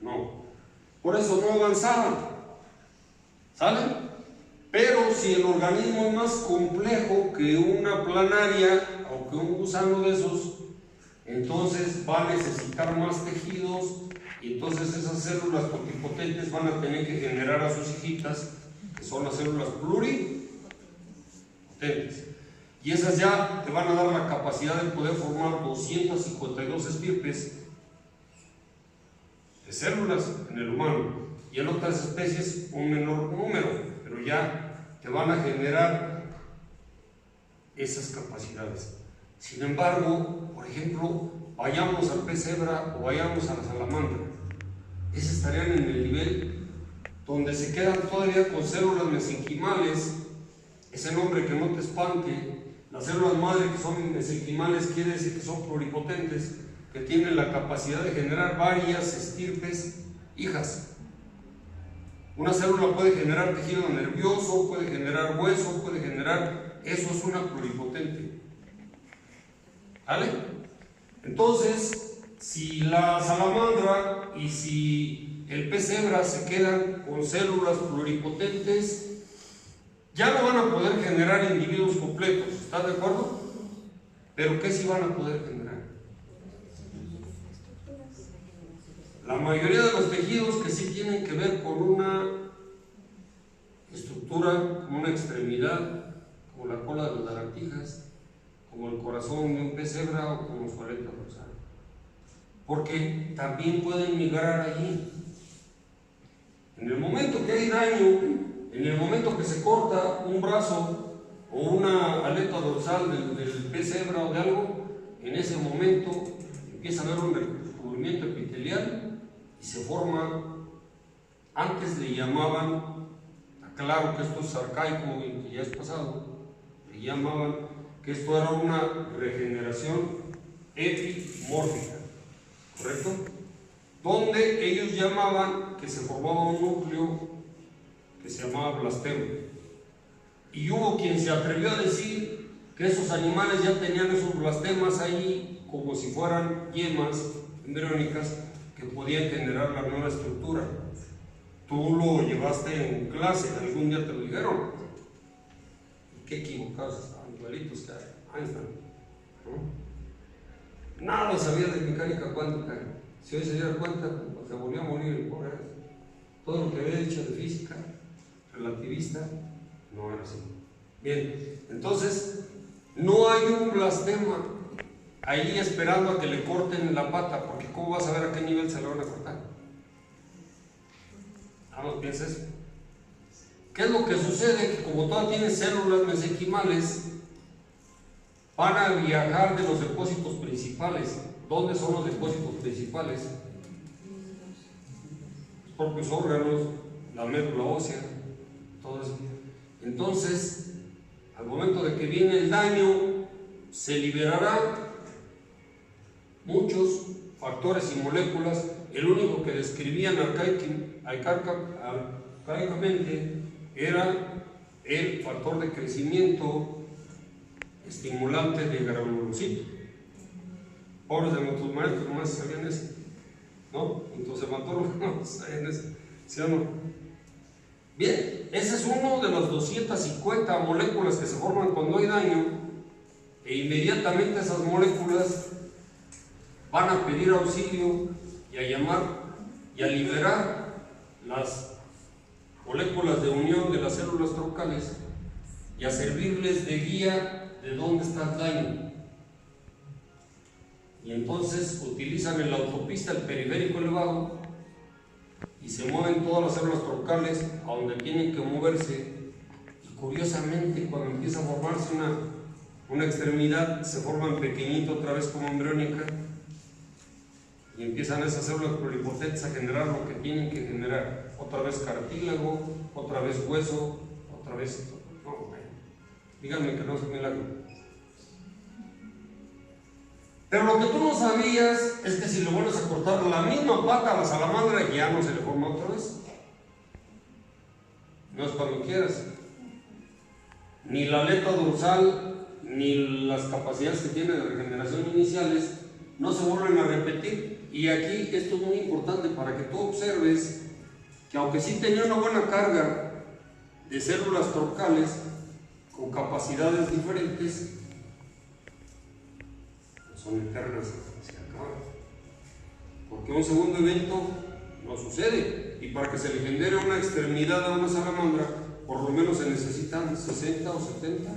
No. Por eso no avanzaban. ¿Sale? Pero si el organismo es más complejo que una planaria o que un gusano de esos, entonces va a necesitar más tejidos, y entonces esas células totipotentes van a tener que generar a sus hijitas, que son las células pluripotentes. Y esas ya te van a dar la capacidad de poder formar 252 estirpes de células en el humano, y en otras especies un menor número, pero ya te van a generar esas capacidades. Sin embargo, por ejemplo, vayamos al pez cebra o vayamos a la salamandra, esas estarían en el nivel donde se quedan todavía con células mesenquimales. Ese nombre que no te espante, las células madre que son mesenquimales quiere decir que son pluripotentes, que tienen la capacidad de generar varias estirpes hijas. Una célula puede generar tejido nervioso, puede generar hueso, puede generar... Eso es una pluripotente. ¿Vale? Entonces, si la salamandra y si el pez cebra se quedan con células pluripotentes, ya no van a poder generar individuos completos. ¿Estás de acuerdo? Pero ¿qué sí van a poder generar? La mayoría de los tejidos que sí tienen que ver con una estructura, como una extremidad, como la cola de las lagartijas, como el corazón de un pez cebra o como su aleta dorsal. Porque también pueden migrar allí. En el momento que hay daño, en el momento que se corta un brazo o una aleta dorsal del pez cebra o de algo, en ese momento empieza a haber un recubrimiento epitelial y se forma. Antes le llamaban, claro que esto es arcaico y que ya es pasado, le llamaban que esto era una regeneración epimórfica, ¿correcto? Donde ellos llamaban que se formaba un núcleo que se llamaba blastema. Y hubo quien se atrevió a decir que esos animales ya tenían esos blastemas ahí como si fueran yemas embriónicas que podían generar la nueva estructura. Tú lo llevaste en clase, algún día te lo dijeron. Qué equivocados estaban, igualitos que Einstein, ¿no? Nada sabía de mecánica cuántica. Si hoy se diera cuenta, pues se volvió a morir el pobre. Todo lo que había dicho de física relativista no era así. Bien, entonces no hay un blastema ahí esperando a que le corten la pata, porque ¿cómo vas a ver a qué nivel se le van a cortar? Vamos, pienses. ¿Qué es lo que sucede? Que como todas tienen células mesenquimales, van a viajar de los depósitos principales. ¿Dónde son los depósitos principales? Los propios órganos, la médula ósea, todo eso. Entonces, al momento de que viene el daño, se liberará muchos factores y moléculas. El único que describían arcaicamente era el factor de crecimiento estimulante de granulocito. Pobres de nuestros maestros nomás sabían eso, ¿no? Entonces hematólogos no sabían eso, ¿sí o no? Bien, ese es uno de las 250 moléculas que se forman cuando hay daño, e inmediatamente esas moléculas van a pedir auxilio y a llamar y a liberar las moléculas de unión de las células troncales y a servirles de guía de dónde está el daño. Y entonces utilizan en la autopista el periférico elevado y se mueven todas las células troncales a donde tienen que moverse. Y curiosamente, cuando empieza a formarse una extremidad, se forman pequeñito otra vez como embriónica y empiezan esas células pluripotentes a generar lo que tienen que generar. Otra vez cartílago, otra vez hueso, otra vez... No, bueno, díganme que no es un milagro. Pero lo que tú no sabías es que si le vuelves a cortar la misma pata a la salamandra, ya no se le forma otra vez. No es cuando quieras. Ni la aleta dorsal, ni las capacidades que tiene de regeneración iniciales no se vuelven a repetir. Y aquí esto es muy importante para que tú observes que aunque sí tenía una buena carga de células troncales con capacidades diferentes, son eternas hasta que se acaban. Porque un segundo evento no sucede, y para que se le genere una extremidad a una salamandra, por lo menos se necesitan 60 o 70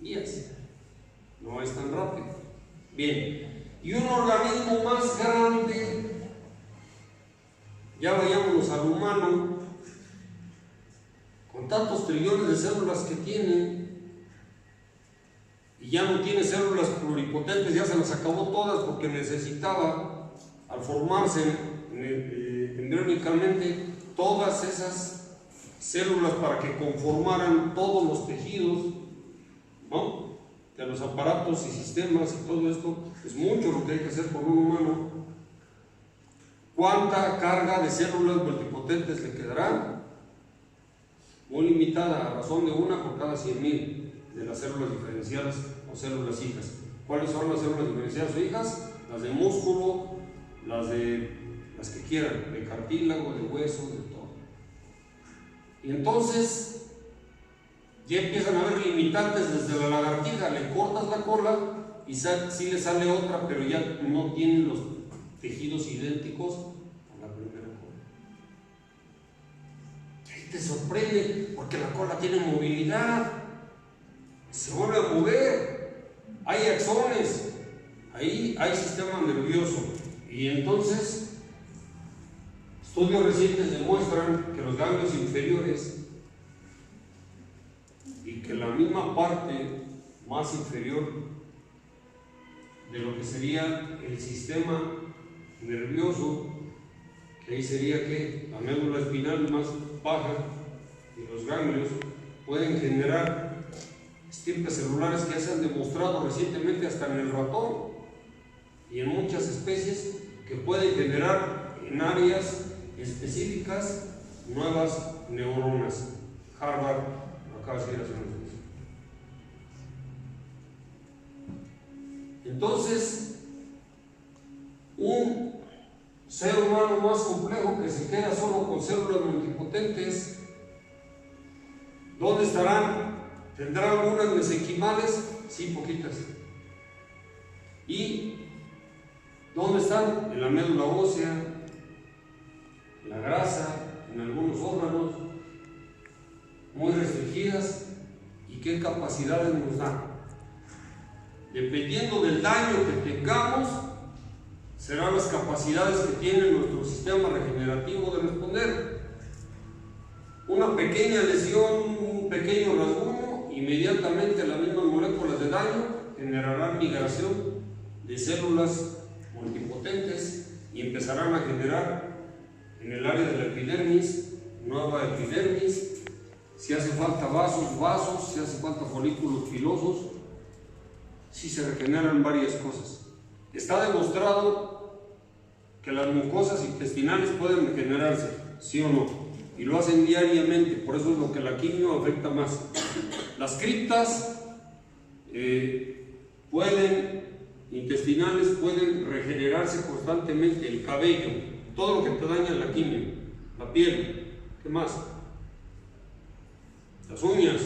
días. No es tan rápido. Bien, y un organismo más grande, ya vayámonos al humano, con tantos trillones de células que tiene, y ya no tiene células pluripotentes, ya se las acabó todas porque necesitaba, al formarse embriónicamente, todas esas células para que conformaran todos los tejidos, ¿no?, de los aparatos y sistemas y todo esto. Es mucho lo que hay que hacer por un humano. ¿Cuánta carga de células multipotentes le quedará? Muy limitada, a razón de una por cada 100.000 de las células diferenciadas o células hijas. ¿Cuáles son las células diferenciadas o hijas? Las de músculo, las que quieran, de cartílago, de hueso, de todo. Y entonces ya empiezan a haber limitantes desde la lagartija. Le cortas la cola y sí le sale otra, pero ya no tienen los tejidos idénticos a la primera cola. Y ahí te sorprende porque la cola tiene movilidad, se vuelve a mover, hay axones, ahí hay sistema nervioso. Y entonces estudios recientes demuestran que los ganglios inferiores y que la misma parte más inferior de lo que sería el sistema nervioso, que ahí sería que la médula espinal más baja y los ganglios, pueden generar estirpes celulares que ya se han demostrado recientemente hasta en el ratón y en muchas especies, que pueden generar en áreas específicas nuevas neuronas. Harvard acaba de decir hace unos días. Entonces, un ser humano más complejo que se queda solo con células multipotentes, ¿dónde estarán? ¿Tendrán algunas mesenquimales? Sí, poquitas. ¿Y dónde están? En la médula ósea, en la grasa, en algunos órganos, muy restringidas. ¿Y qué capacidades nos dan? Dependiendo del daño que tengamos, serán las capacidades que tiene nuestro sistema regenerativo de responder. Una pequeña lesión, un pequeño rasguño, inmediatamente las mismas moléculas de daño generarán migración de células multipotentes y empezarán a generar en el área de la epidermis nueva epidermis. Si hace falta vasos, si hace falta folículos pilosos, si se regeneran varias cosas. Está demostrado que las mucosas intestinales pueden regenerarse, ¿sí o no? Y lo hacen diariamente, por eso es lo que la quimio afecta más. Las criptas intestinales pueden regenerarse constantemente, el cabello, todo lo que te daña la quimio. la piel, ¿qué más? Las uñas,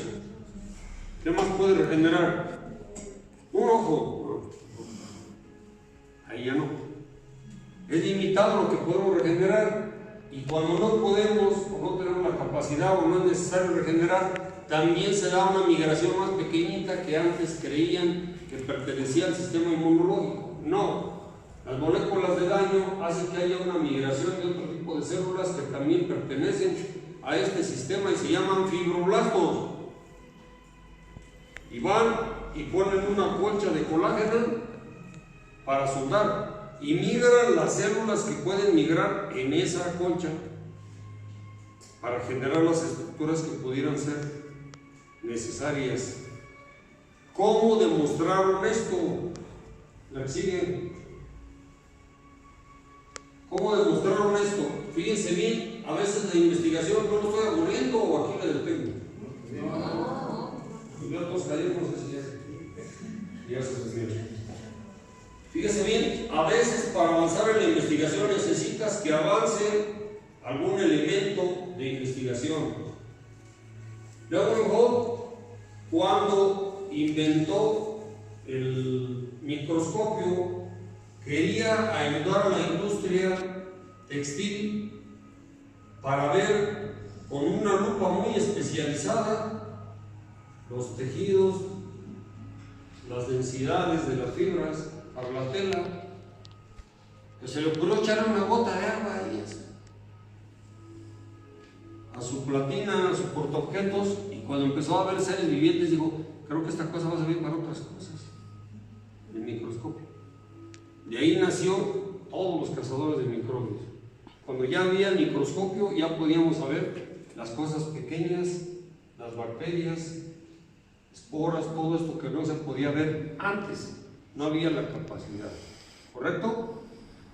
¿qué más puede regenerar? Un ojo, ahí ya no. Es limitado lo que podemos regenerar, y cuando no podemos o no tenemos la capacidad o no es necesario regenerar, también se da una migración más pequeñita que antes creían que pertenecía al sistema inmunológico. No, las moléculas de daño hacen que haya una migración de otro tipo de células que también pertenecen a este sistema y se llaman fibroblastos. Y van y ponen una colcha de colágeno para soldar y migran las células que pueden migrar en esa colcha para generar las estructuras que pudieran ser necesarias. ¿Cómo demostraron esto? La que sigue. ¿Cómo demostraron esto? Fíjense bien, a veces la investigación no lo estoy aburriendo o aquí la detengo. Y luego todos cayeron, no sé si ya se sostiene. Fíjense bien, a veces para avanzar en la investigación necesitas que avance algún elemento de investigación. Luego, cuando inventó el microscopio, quería ayudar a la industria textil para ver con una lupa muy especializada los tejidos, las densidades de las fibras para la tela, que se le ocurrió echar una gota de agua ahí a su platina, a su portaobjetos, y cuando empezó a ver seres vivientes dijo, creo que esta cosa va a servir para otras cosas, el microscopio. De ahí nació todos los cazadores de microbios. Cuando ya había el microscopio ya podíamos saber las cosas pequeñas, las bacterias, esporas, todo esto que no se podía ver antes. No había la capacidad, ¿correcto?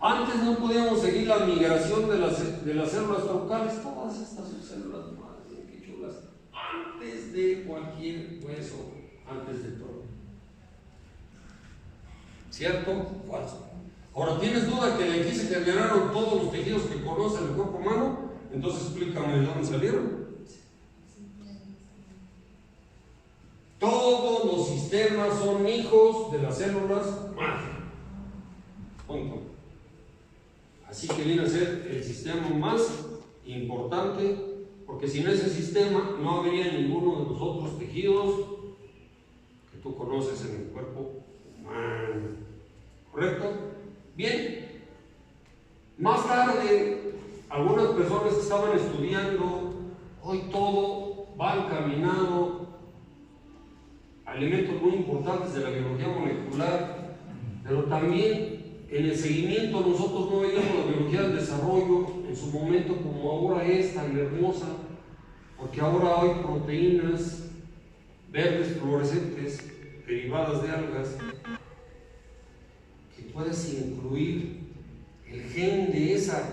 Antes no podíamos seguir la migración de las células troncales, todas estas son células madres, qué chulas, antes de cualquier hueso, antes de todo. ¿Cierto o falso? Ahora, ¿tienes duda que de aquí se generaron todos los tejidos que conoce el cuerpo humano? Entonces explícame de dónde salieron. Todos los sistemas son hijos de las células madre. Punto. Así que viene a ser el sistema más importante, porque sin ese sistema no habría ninguno de los otros tejidos que tú conoces en el cuerpo humano. ¿Correcto? Bien. Más tarde, algunas personas que estaban estudiando, hoy todo va encaminado a elementos muy importantes de la biología molecular, pero también en el seguimiento nosotros no veíamos la biología del desarrollo en su momento como ahora es tan hermosa, porque ahora hay proteínas verdes fluorescentes derivadas de algas que puedes incluir el gen de esa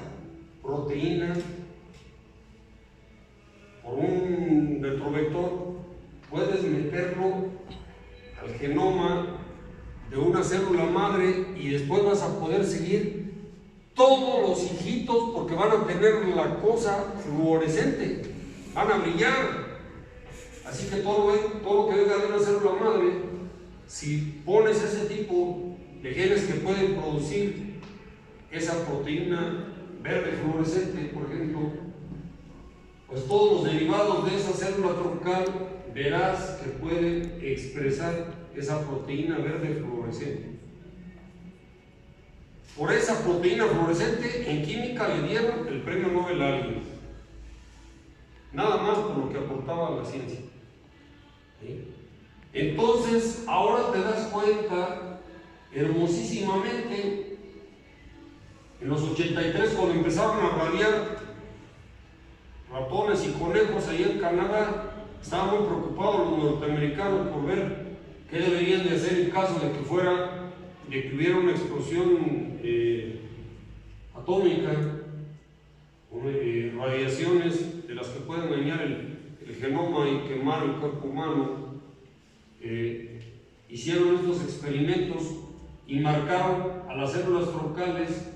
proteína por un retrovector, puedes meterlo al genoma de una célula madre y después vas a poder seguir todos los hijitos porque van a tener la cosa fluorescente, van a brillar. Así que todo lo que venga de una célula madre, si pones ese tipo de genes que pueden producir esa proteína verde fluorescente, por ejemplo, pues todos los derivados de esa célula troncal verás que pueden expresar esa proteína verde fluorescente. Por esa proteína fluorescente en química le dieron el premio Nobel a alguien, nada más por lo que aportaba a la ciencia. ¿Sí? Entonces ahora te das cuenta hermosísimamente en los 83 cuando empezaron a radiar ratones y conejos allá en Canadá. Estaban muy preocupados los norteamericanos por ver qué deberían de hacer en caso de que hubiera una explosión atómica, radiaciones de las que pueden dañar el genoma y quemar el cuerpo humano. Hicieron estos experimentos y marcaron a las células troncales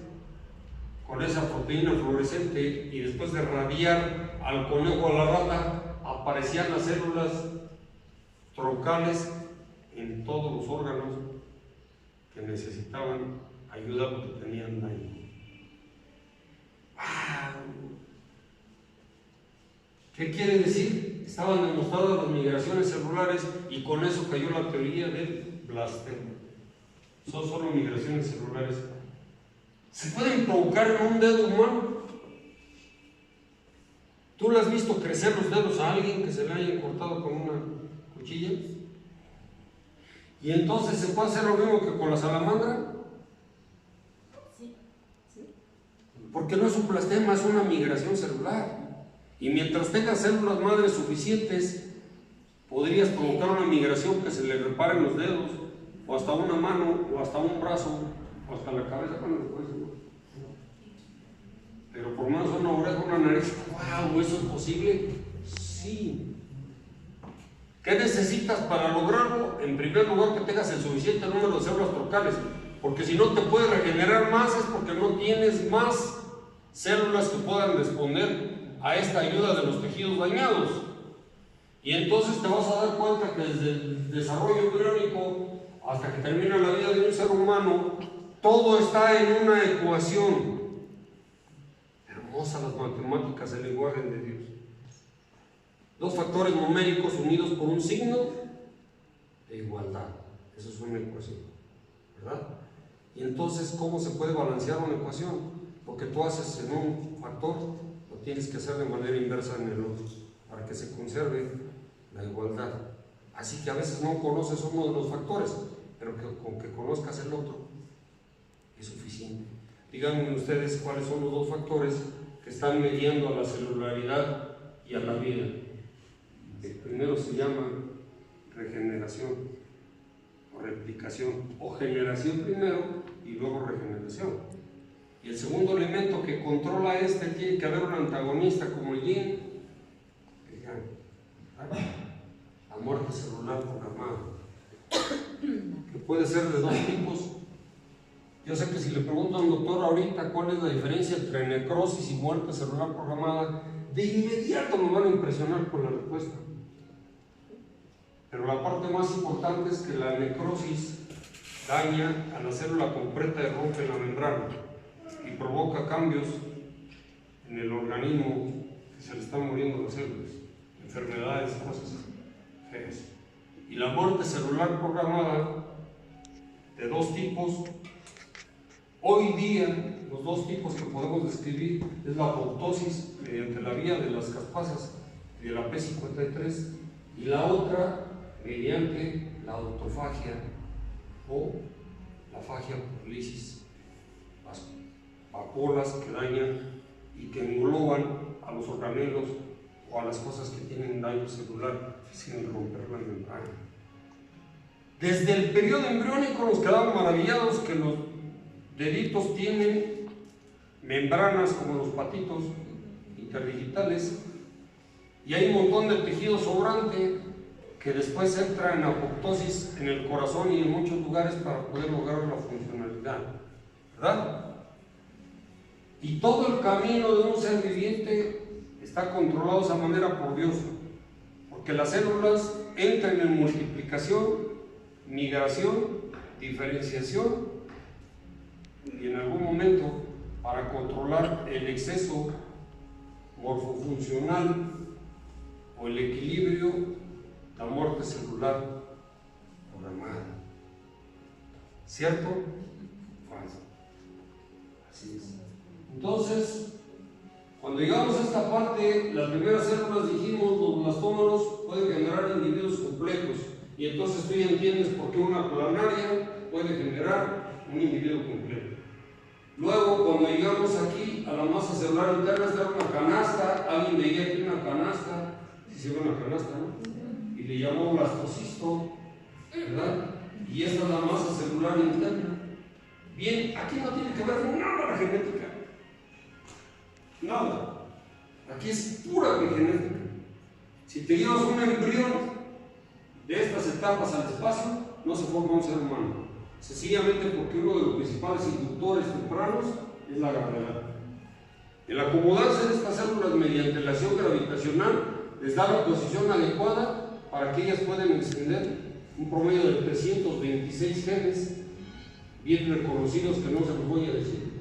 con esa proteína fluorescente y después de radiar al conejo o a la rata, aparecían las células troncales en todos los órganos que necesitaban ayuda porque tenían daño. ¿Qué quiere decir? Estaban demostradas las migraciones celulares y con eso cayó la teoría del blastema. Son solo migraciones celulares. ¿Se pueden provocar en un dedo humano? ¿Tú le has visto crecer los dedos a alguien que se le haya cortado con una cuchilla? ¿Y entonces se puede hacer lo mismo que con la salamandra? Sí. Porque no es un blastema, es una migración celular. Y mientras tengas células madres suficientes, podrías provocar una migración que se le reparen los dedos, o hasta una mano, o hasta un brazo, o hasta la cabeza. Pero por lo menos una oreja, una nariz. ¡Wow! ¿Eso es posible? Sí. ¿Qué necesitas para lograrlo? En primer lugar, que tengas el suficiente número de células troncales, porque si no te puedes regenerar más es porque no tienes más células que puedan responder a esta ayuda de los tejidos dañados. Y entonces te vas a dar cuenta que desde el desarrollo embriónico hasta que termina la vida de un ser humano, todo está en una ecuación. Hermosas las matemáticas, el lenguaje de Dios. Dos factores numéricos unidos por un signo de igualdad. Eso es una ecuación, ¿verdad? Y entonces, ¿cómo se puede balancear una ecuación? Lo que tú haces en un factor, lo tienes que hacer de manera inversa en el otro, para que se conserve la igualdad. Así que a veces no conoces uno de los factores, pero que con que conozcas el otro es suficiente. Díganme ustedes cuáles son los dos factores que están mediando a la celularidad y a la vida. El primero se llama regeneración o replicación, o generación primero y luego regeneración. Y el segundo elemento que controla tiene que haber un antagonista como el yin, la muerte celular programada, que puede ser de dos tipos. Yo sé que si le pregunto a un doctor ahorita cuál es la diferencia entre necrosis y muerte celular programada, de inmediato me van a impresionar con la respuesta. Pero la parte más importante es que la necrosis daña a la célula completa y rompe la membrana y provoca cambios en el organismo, que se le están muriendo las células, enfermedades, cosas feas. Y la muerte celular programada, de dos tipos. Hoy día, los dos tipos que podemos describir es la apoptosis mediante la vía de las caspasas y de la P53, y la otra mediante la autofagia o la fagia por lisis, las papolas que dañan y que engloban a los organelos o a las cosas que tienen daño celular sin romper la membrana. Desde el periodo embriónico nos quedamos maravillados que los deditos tienen membranas como los patitos interdigitales y hay un montón de tejido sobrante que después entra en apoptosis en el corazón y en muchos lugares para poder lograr la funcionalidad, ¿verdad? Y todo el camino de un ser viviente está controlado de esa manera por Dios, porque las células entran en multiplicación, migración, diferenciación, y en algún momento, para controlar el exceso morfofuncional o el equilibrio, la muerte celular programada. ¿Cierto? Falso. Así es. Entonces, cuando llegamos a esta parte, las primeras células dijimos, los blastómeros pueden generar individuos complejos, y entonces tú ya entiendes por qué una planaria puede generar un individuo completo. Luego, cuando llegamos aquí a la masa celular interna, está una canasta, alguien veía aquí una canasta, si se ve una canasta, ¿no? Y le llamó blastocisto, ¿verdad? Y esta es la masa celular interna. Bien, aquí no tiene que ver nada la genética. Nada. Aquí es pura genética. Si te llevas un embrión de estas etapas al espacio, no se forma un ser humano. Sencillamente porque uno de los principales inductores tempranos es la gravedad. El acomodarse de estas células mediante la acción gravitacional les da la posición adecuada para que ellas puedan extender un promedio de 326 genes bien reconocidos que no se los voy a decir.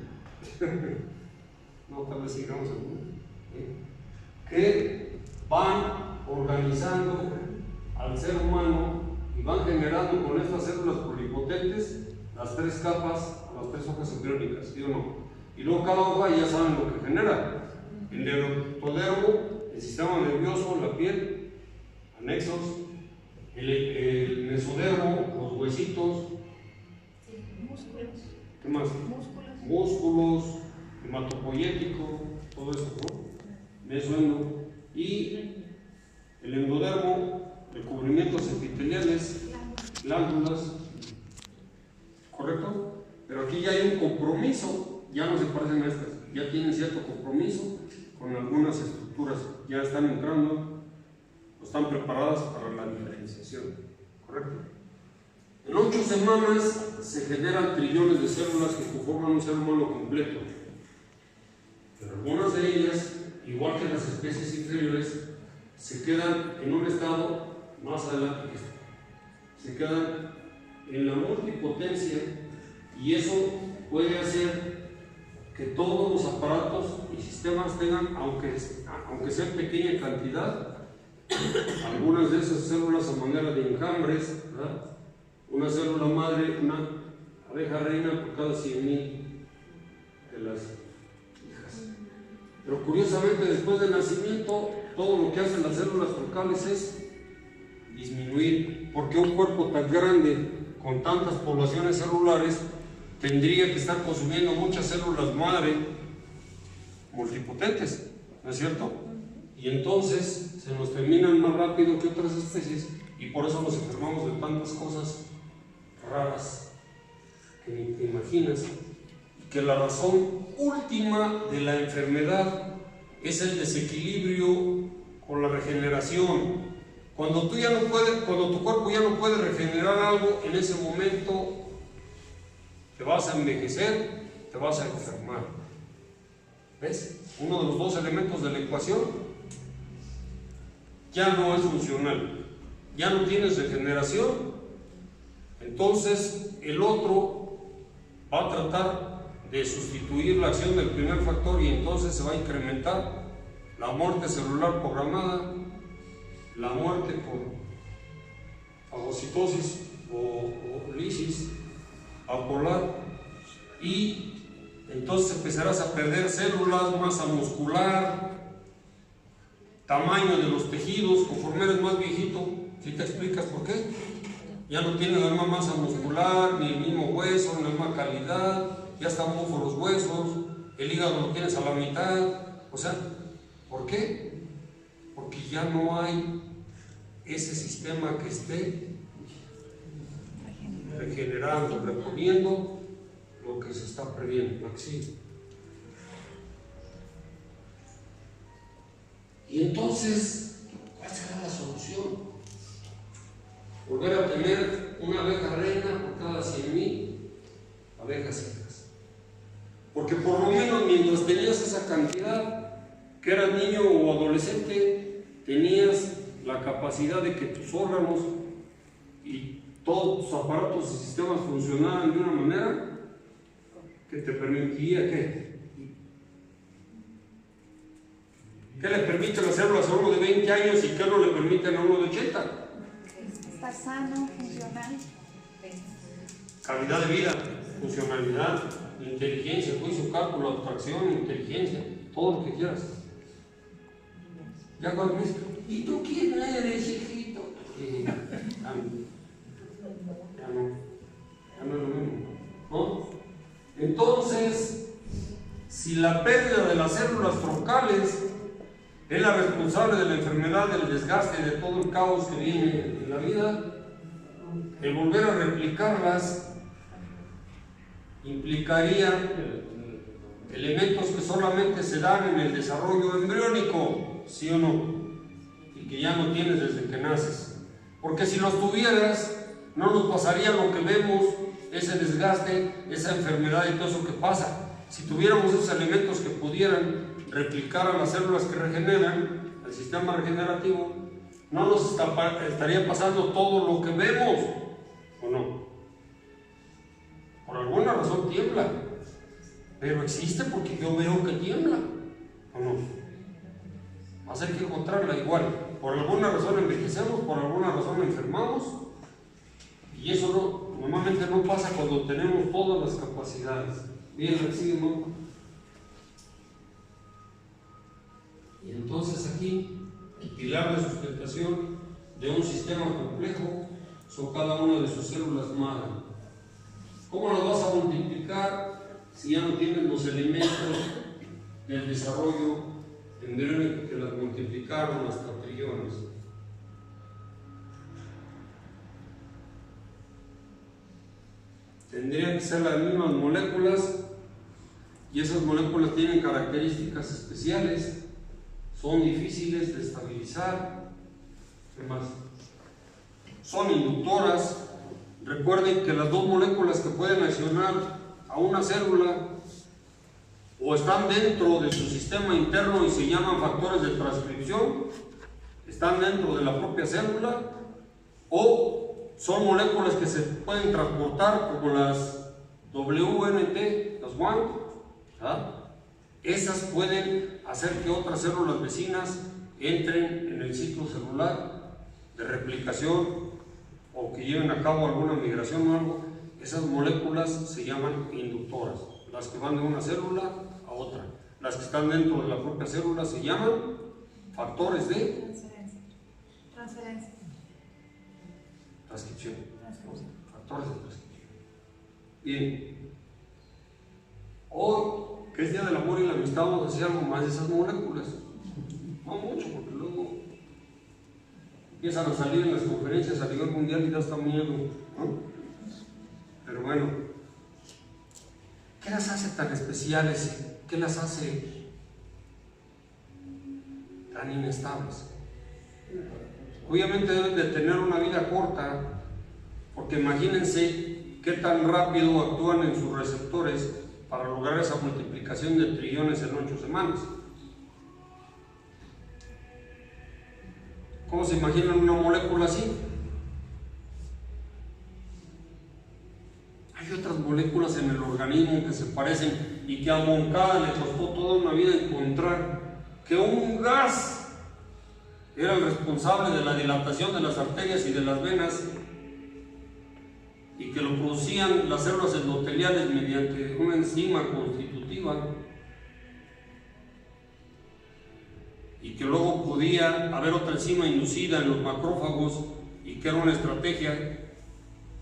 No, tal vez sigamos algunos. Que van organizando al ser humano y van generando con estas células pluripotentes las tres capas, las tres hojas embriónicas, ¿sí o no? Y luego cada hoja ya saben lo que genera. El ectodermo, el sistema nervioso, la piel, anexos, el mesodermo, los huesitos, Músculos. ¿qué más? Músculos, hematopoyético, todo eso, ¿no? Mesoendo. Y el endodermo, recubrimientos epiteliales, glándulas, ¿correcto? Pero aquí ya hay un compromiso, ya no se parecen a estas, ya tienen cierto compromiso con algunas estructuras, ya están entrando, están preparadas para la diferenciación, ¿correcto? En 8 semanas se generan trillones de células que conforman un ser humano completo, pero algunas de ellas, igual que las especies inferiores, se quedan en un estado más adelante que este. Se quedan en la multipotencia y eso puede hacer que todos los aparatos y sistemas tengan, aunque sea en pequeña cantidad, algunas de esas células a manera de enjambres, ¿verdad? Una célula madre, una abeja reina por cada 100,000 de las hijas. Pero curiosamente, después del nacimiento, todo lo que hacen las células troncales es disminuir, porque un cuerpo tan grande, con tantas poblaciones celulares, tendría que estar consumiendo muchas células madre multipotentes, ¿no es cierto? Y entonces se nos terminan más rápido que otras especies y por eso nos enfermamos de tantas cosas raras que ni te imaginas. Y que la razón última de la enfermedad es el desequilibrio con la regeneración. Cuando tu cuerpo ya no puede regenerar algo, en ese momento te vas a envejecer, te vas a enfermar. ¿Ves? Uno de los dos elementos de la ecuación ya no es funcional, ya no tienes regeneración, entonces el otro va a tratar de sustituir la acción del primer factor y entonces se va a incrementar la muerte celular programada, la muerte por fagocitosis o lisis apolar, y entonces empezarás a perder células, masa muscular, tamaño de los tejidos, conforme eres más viejito. ¿Sí te explicas por qué? Ya no tienes la misma masa muscular, ni el mismo hueso, ni la misma calidad, ya están mofos los huesos, el hígado lo tienes a la mitad. O sea, ¿por qué? Porque ya no hay ese sistema que esté regenerando, reponiendo lo que se está perdiendo. Aquí. Y entonces, ¿cuál será la solución? Volver a tener una abeja reina por cada 100,000 abejas hijas. Porque por lo menos mientras tenías esa cantidad, que eras niño o adolescente, tenías la capacidad de que tus órganos y todos tus aparatos y sistemas funcionaran de una manera que te permitía ¿qué? ¿Qué le permiten las células a uno de 20 años y qué no le permiten a uno de 80? Estar sano, funcional. Calidad de vida, funcionalidad, inteligencia, juicio, cálculo, abstracción, inteligencia, todo lo que quieras. Ya cuando me dicen, ¿y tú quién eres, hijito? Ya no es lo mismo, ¿no? Entonces, si la pérdida de las células troncales es la responsable de la enfermedad, del desgaste, de todo el caos que viene en la vida, el volver a replicarlas implicaría elementos que solamente se dan en el desarrollo embriónico, ¿sí o no? Y que ya no tienes desde que naces. Porque si los tuvieras, no nos pasaría lo que vemos, ese desgaste, esa enfermedad y todo eso que pasa. Si tuviéramos esos elementos que pudieran replicara las células que regeneran, el sistema regenerativo, no nos estaría pasando todo lo que vemos, ¿o no? Por alguna razón tiembla, pero existe porque yo veo que tiembla, ¿o no? Más hay que encontrarla igual. Por alguna razón envejecemos, por alguna razón enfermamos, y eso normalmente no pasa cuando tenemos todas las capacidades. Bien, recibo. Y entonces aquí, el pilar de sustentación de un sistema complejo son cada una de sus células madre. ¿Cómo las vas a multiplicar si ya no tienes los elementos del desarrollo embriónico que las multiplicaron hasta trillones? Tendrían que ser las mismas moléculas, y esas moléculas tienen características especiales, son difíciles de estabilizar. ¿Qué más? Son inductoras. Recuerden que las dos moléculas que pueden accionar a una célula o están dentro de su sistema interno y se llaman factores de transcripción, están dentro de la propia célula, o son moléculas que se pueden transportar como las WNT, las WAN, ¿ah? Esas pueden hacer que otras células vecinas entren en el ciclo celular de replicación o que lleven a cabo alguna migración o algo. Esas moléculas se llaman inductoras, las que van de una célula a otra. Las que están dentro de la propia célula se llaman factores de Transferencia. transcripción. Factores de transcripción. Bien. Hoy, que es Día del Amor y la Amistad, vamos a hacer algo más de esas moléculas. No mucho, porque luego empiezan a salir en las conferencias a nivel mundial y da hasta miedo, ¿no? Pero bueno, ¿qué las hace tan especiales? ¿Qué las hace tan inestables? Obviamente deben de tener una vida corta, porque imagínense qué tan rápido actúan en sus receptores para lograr esa multiplicación de trillones en 8 semanas. ¿Cómo se imaginan una molécula así? Hay otras moléculas en el organismo que se parecen y que a Moncada le costó toda una vida encontrar que un gas era el responsable de la dilatación de las arterias y de las venas, y que lo producían las células endoteliales mediante una enzima constitutiva, y que luego podía haber otra enzima inducida en los macrófagos, y que era una estrategia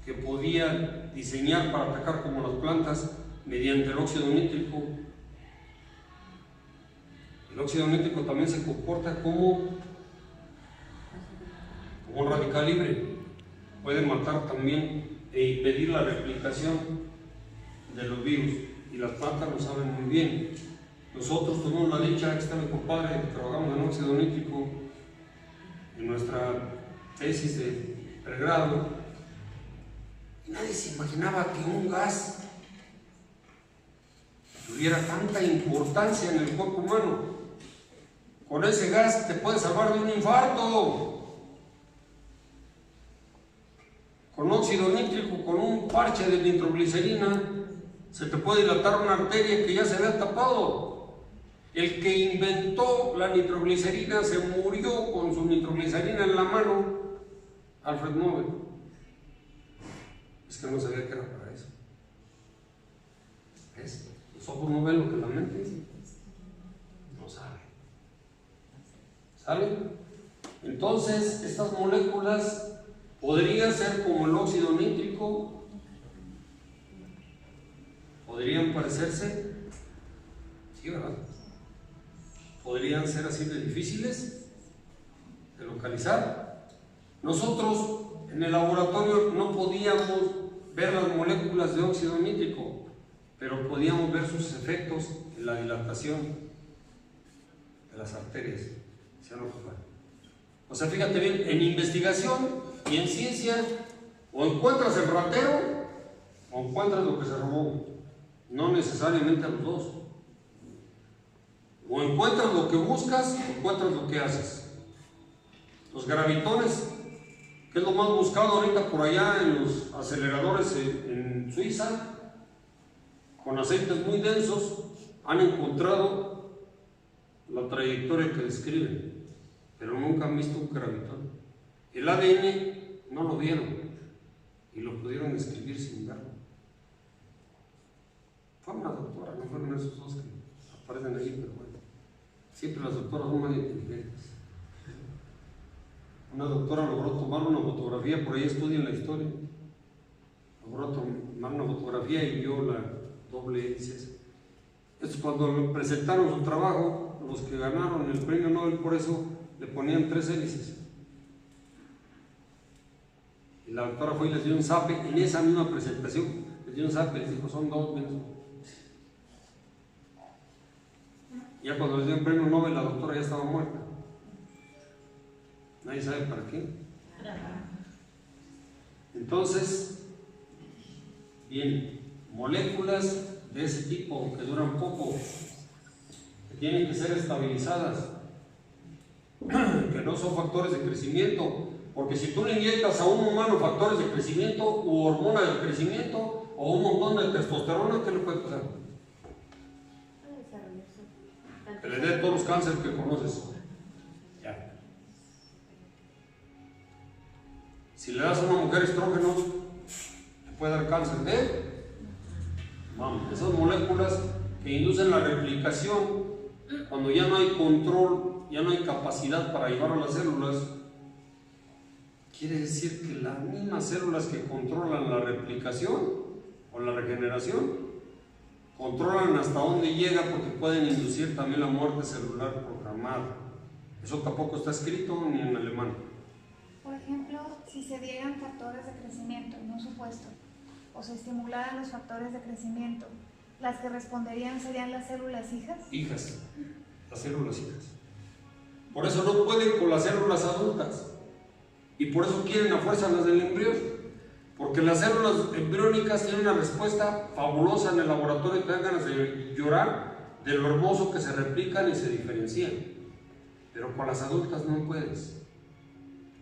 que podía diseñar para atacar como las plantas mediante el óxido nítrico. El óxido nítrico también se comporta como un radical libre, puede matar también e impedir la replicación de los virus, y las plantas lo saben muy bien. Nosotros tuvimos la dicha, aquí está mi compadre, que trabajamos en óxido nítrico en nuestra tesis de pregrado, y nadie se imaginaba que un gas tuviera tanta importancia en el cuerpo humano. Con ese gas te puedes salvar de un infarto. Con óxido nítrico, con un parche de nitroglicerina, se te puede dilatar una arteria que ya se había tapado. El que inventó la nitroglicerina se murió con su nitroglicerina en la mano, Alfred Nobel. Es que no sabía que era para eso. ¿Ves? Los ojos no ven lo que la mente no sabe. ¿Sale? Entonces, estas moléculas podrían ser como el óxido nítrico, podrían parecerse, sí, ¿verdad? Podrían ser así de difíciles de localizar. Nosotros en el laboratorio no podíamos ver las moléculas de óxido nítrico, pero podíamos ver sus efectos en la dilatación de las arterias. ¿Sí o no, papá? O sea, fíjate bien, en investigación y en ciencia, o encuentras el ratero o encuentras lo que se robó, no necesariamente a los dos. O encuentras lo que buscas o encuentras lo que haces. Los gravitones, que es lo más buscado ahorita por allá en los aceleradores en Suiza, con aceites muy densos, han encontrado la trayectoria que describen, pero nunca han visto un gravitón. El ADN no lo vieron y lo pudieron describir sin verlo. Fue una doctora, no fueron esos dos que aparecen ahí, pero bueno, siempre las doctoras son más inteligentes. Una doctora logró tomar una fotografía, por ahí estudian la historia, logró tomar una fotografía y vio la doble hélice. Entonces, cuando presentaron su trabajo, los que ganaron el premio Nobel por eso le ponían 3 hélices. Y la doctora fue y les dio un zape en esa misma presentación, les dio un zape y les dijo: son 2 menos. Ya cuando les dio el premio Nobel, la doctora ya estaba muerta. Nadie sabe para qué. Entonces, bien, moléculas de ese tipo que duran poco, que tienen que ser estabilizadas, que no son factores de crecimiento, porque si tú le inyectas a un humano factores de crecimiento u hormonas de crecimiento o un montón de testosterona, ¿qué le puede pasar? Que le dé todos los cánceres que conoces. Ya. Si le das a una mujer estrógenos, le puede dar cáncer de mama. Esas moléculas que inducen la replicación, cuando ya no hay control, ya no hay capacidad para llevar a las células, quiere decir que las mismas células que controlan la replicación o la regeneración, controlan hasta dónde llega, porque pueden inducir también la muerte celular programada. Eso tampoco está escrito ni en alemán. Por ejemplo, si se dieran factores de crecimiento, en un supuesto, o se estimularan los factores de crecimiento, ¿las que responderían serían las células hijas? Hijas, las células hijas. Por eso no pueden con las células adultas. Y por eso quieren a fuerza las del embrión. Porque las células embriónicas tienen una respuesta fabulosa en el laboratorio, te dan ganas de llorar de lo hermoso que se replican y se diferencian. Pero con las adultas no puedes.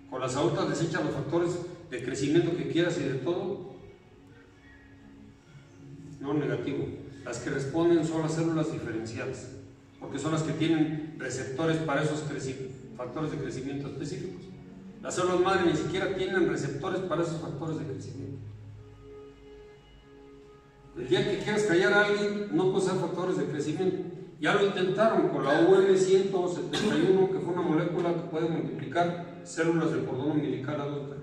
Con las adultas desechas los factores de crecimiento que quieras y de todo. No, negativo. Las que responden son las células diferenciadas, porque son las que tienen receptores para esos factores de crecimiento específicos. Las células madre ni siquiera tienen receptores para esos factores de crecimiento. El día que quieras callar a alguien, no puedes usar factores de crecimiento. Ya lo intentaron con la UM171, que fue una molécula que puede multiplicar células del cordón umbilical adulta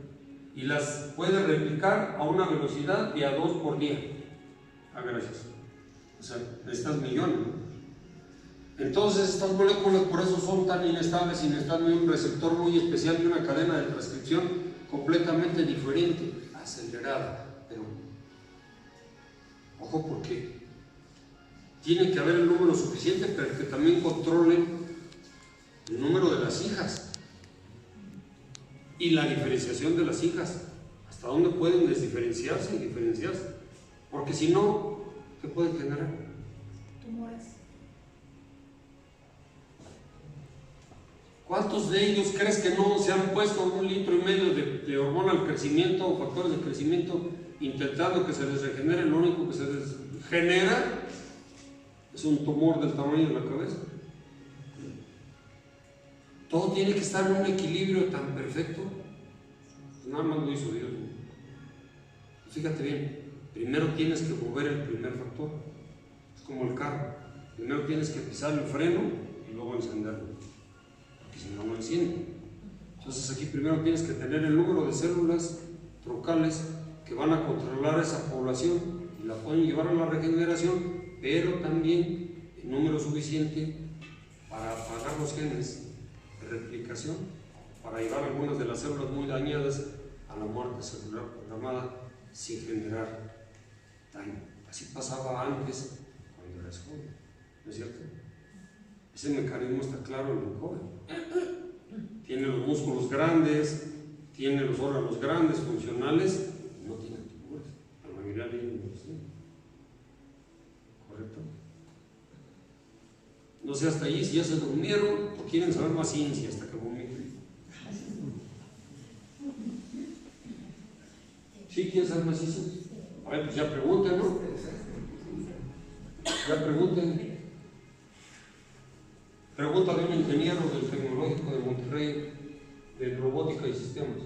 y las puede replicar a una velocidad de a 2 por día. Ah, gracias. O sea, necesitas millones, ¿no? Entonces, estas moléculas por eso son tan inestables y necesitan un receptor muy especial y una cadena de transcripción completamente diferente, acelerada. Pero, ojo, porque tiene que haber el número suficiente, pero que también controle el número de las hijas y la diferenciación de las hijas. Hasta dónde pueden desdiferenciarse y diferenciarse. Porque si no, ¿qué pueden generar? Tumores. ¿Cuántos de ellos crees que no se han puesto 1,5 litros de hormona al crecimiento o factores de crecimiento intentando que se les regenere? Lo único que se les genera es un tumor del tamaño de la cabeza. Todo tiene que estar en un equilibrio tan perfecto. Pues nada más lo hizo Dios. Fíjate bien, primero tienes que mover el primer factor. Es como el carro. Primero tienes que pisar el freno y luego encenderlo. Si no, no enciende. Entonces aquí primero tienes que tener el número de células troncales que van a controlar esa población y la pueden llevar a la regeneración, pero también el número suficiente para apagar los genes de replicación, para llevar algunas de las células muy dañadas a la muerte celular programada sin generar daño. Así pasaba antes cuando eras joven, ¿no es cierto? Ese mecanismo está claro en el joven. Tiene los músculos grandes, tiene los órganos grandes, funcionales, y no tiene tumores. La mayoría de ellos no los tienen. ¿Correcto? No sé hasta allí si ya se durmieron o quieren saber más ciencia hasta que vomiten. ¿Sí quieren saber más ciencia? A ver, pues ya pregunten, ¿no? Ya pregunten. Pregunta de un ingeniero del Tecnológico de Monterrey de robótica y sistemas.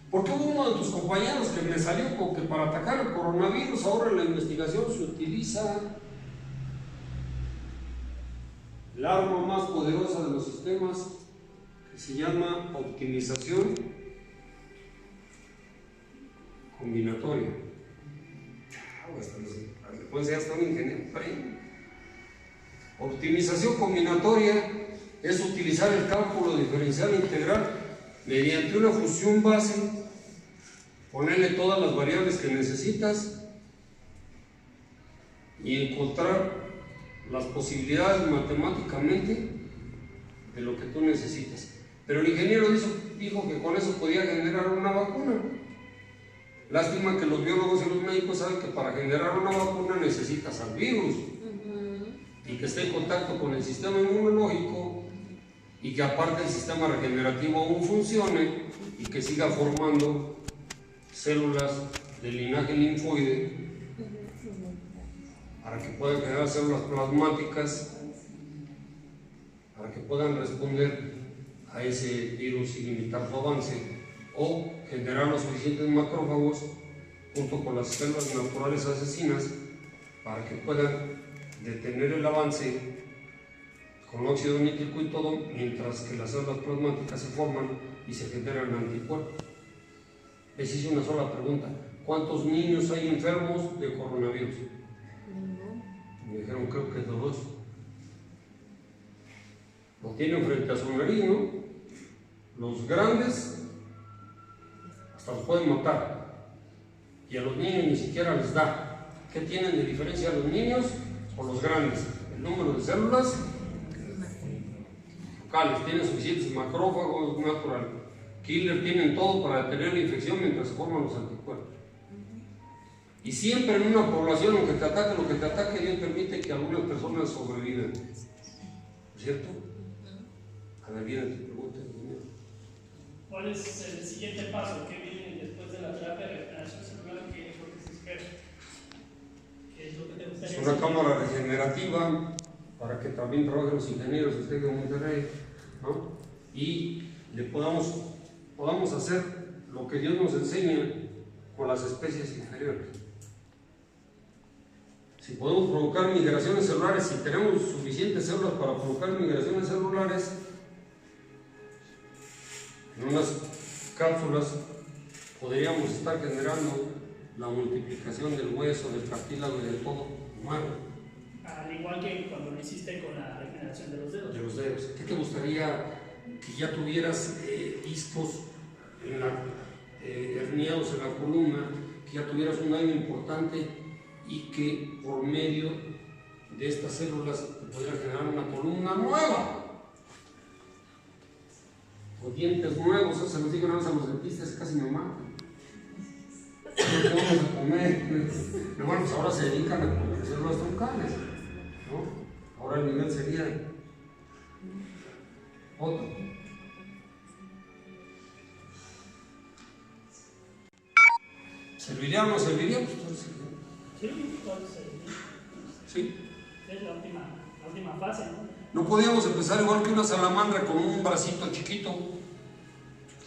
¿Por qué hubo uno de tus compañeros que me salió con que para atacar el coronavirus ahora en la investigación se utiliza el arma más poderosa de los sistemas que se llama optimización combinatoria? Puede ser hasta un ingeniero. Optimización combinatoria es utilizar el cálculo diferencial integral mediante una función base, ponerle todas las variables que necesitas y encontrar las posibilidades matemáticamente de lo que tú necesitas. Pero el ingeniero dijo que con eso podía generar una vacuna. Lástima que los biólogos y los médicos saben que para generar una vacuna necesitas al virus y que esté en contacto con el sistema inmunológico y que aparte el sistema regenerativo aún funcione y que siga formando células del linaje linfoide para que puedan generar células plasmáticas para que puedan responder a ese virus y limitar su avance, o generar los suficientes macrófagos junto con las células naturales asesinas para que puedan detener el avance con óxido nítrico y todo, mientras que las células plasmáticas se forman y se generan anticuerpos. Les hice una sola pregunta: ¿cuántos niños hay enfermos de coronavirus? Me dijeron, creo que 2. Lo tienen frente a su nariz, ¿no? Los grandes hasta los pueden matar, y a los niños ni siquiera les da. ¿Qué tienen de diferencia a los niños o los grandes? El número de células locales. Tienen suficientes macrófagos natural killer, tienen todo para detener la infección mientras se forman los anticuerpos. Y siempre en una población, lo que te ataque, Dios permite que algunas personas sobrevivan. ¿Cierto? A ver, viene tu pregunta. ¿Cuál es el siguiente paso? ¿Qué viene después de la terapia de regeneración celular? ¿Qué es lo que se espera? ¿Qué es lo que te gustaría Es una hacer? cámara regenerativa para que también trabajen los ingenieros de TEC de Monterrey, ¿no? Y le podamos hacer lo que Dios nos enseña con las especies inferiores. Si podemos provocar migraciones celulares, si tenemos suficientes células para provocar migraciones celulares, en unas cápsulas podríamos estar generando la multiplicación del hueso, del cartílago y de todo humano. Al igual que cuando lo hiciste con la regeneración de los dedos. De los dedos. ¿Qué te gustaría que ya tuvieras discos herniados en la columna, que ya tuvieras un daño importante y que por medio de estas células te pudiera generar una columna nueva? O dientes nuevos, eso se los digo una vez a los dentistas, casi me matan. No vamos a comer. Pero bueno, pues ahora se dedican a poner células troncales, ¿no? Ahora el nivel sería otro. ¿Serviría o no serviría? Pues todo serviría. Sí, todo serviría. Sí. Es la última fase, ¿no? No podíamos empezar igual que una salamandra con un bracito chiquito.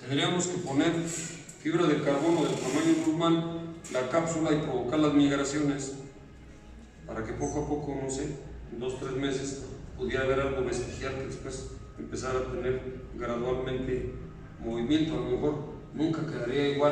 Tendríamos que poner fibra de carbono del tamaño normal, la cápsula, y provocar las migraciones para que poco a poco, no sé, en 2 o 3 meses pudiera haber algo vestigial que después empezara a tener gradualmente movimiento. A lo mejor nunca quedaría igual.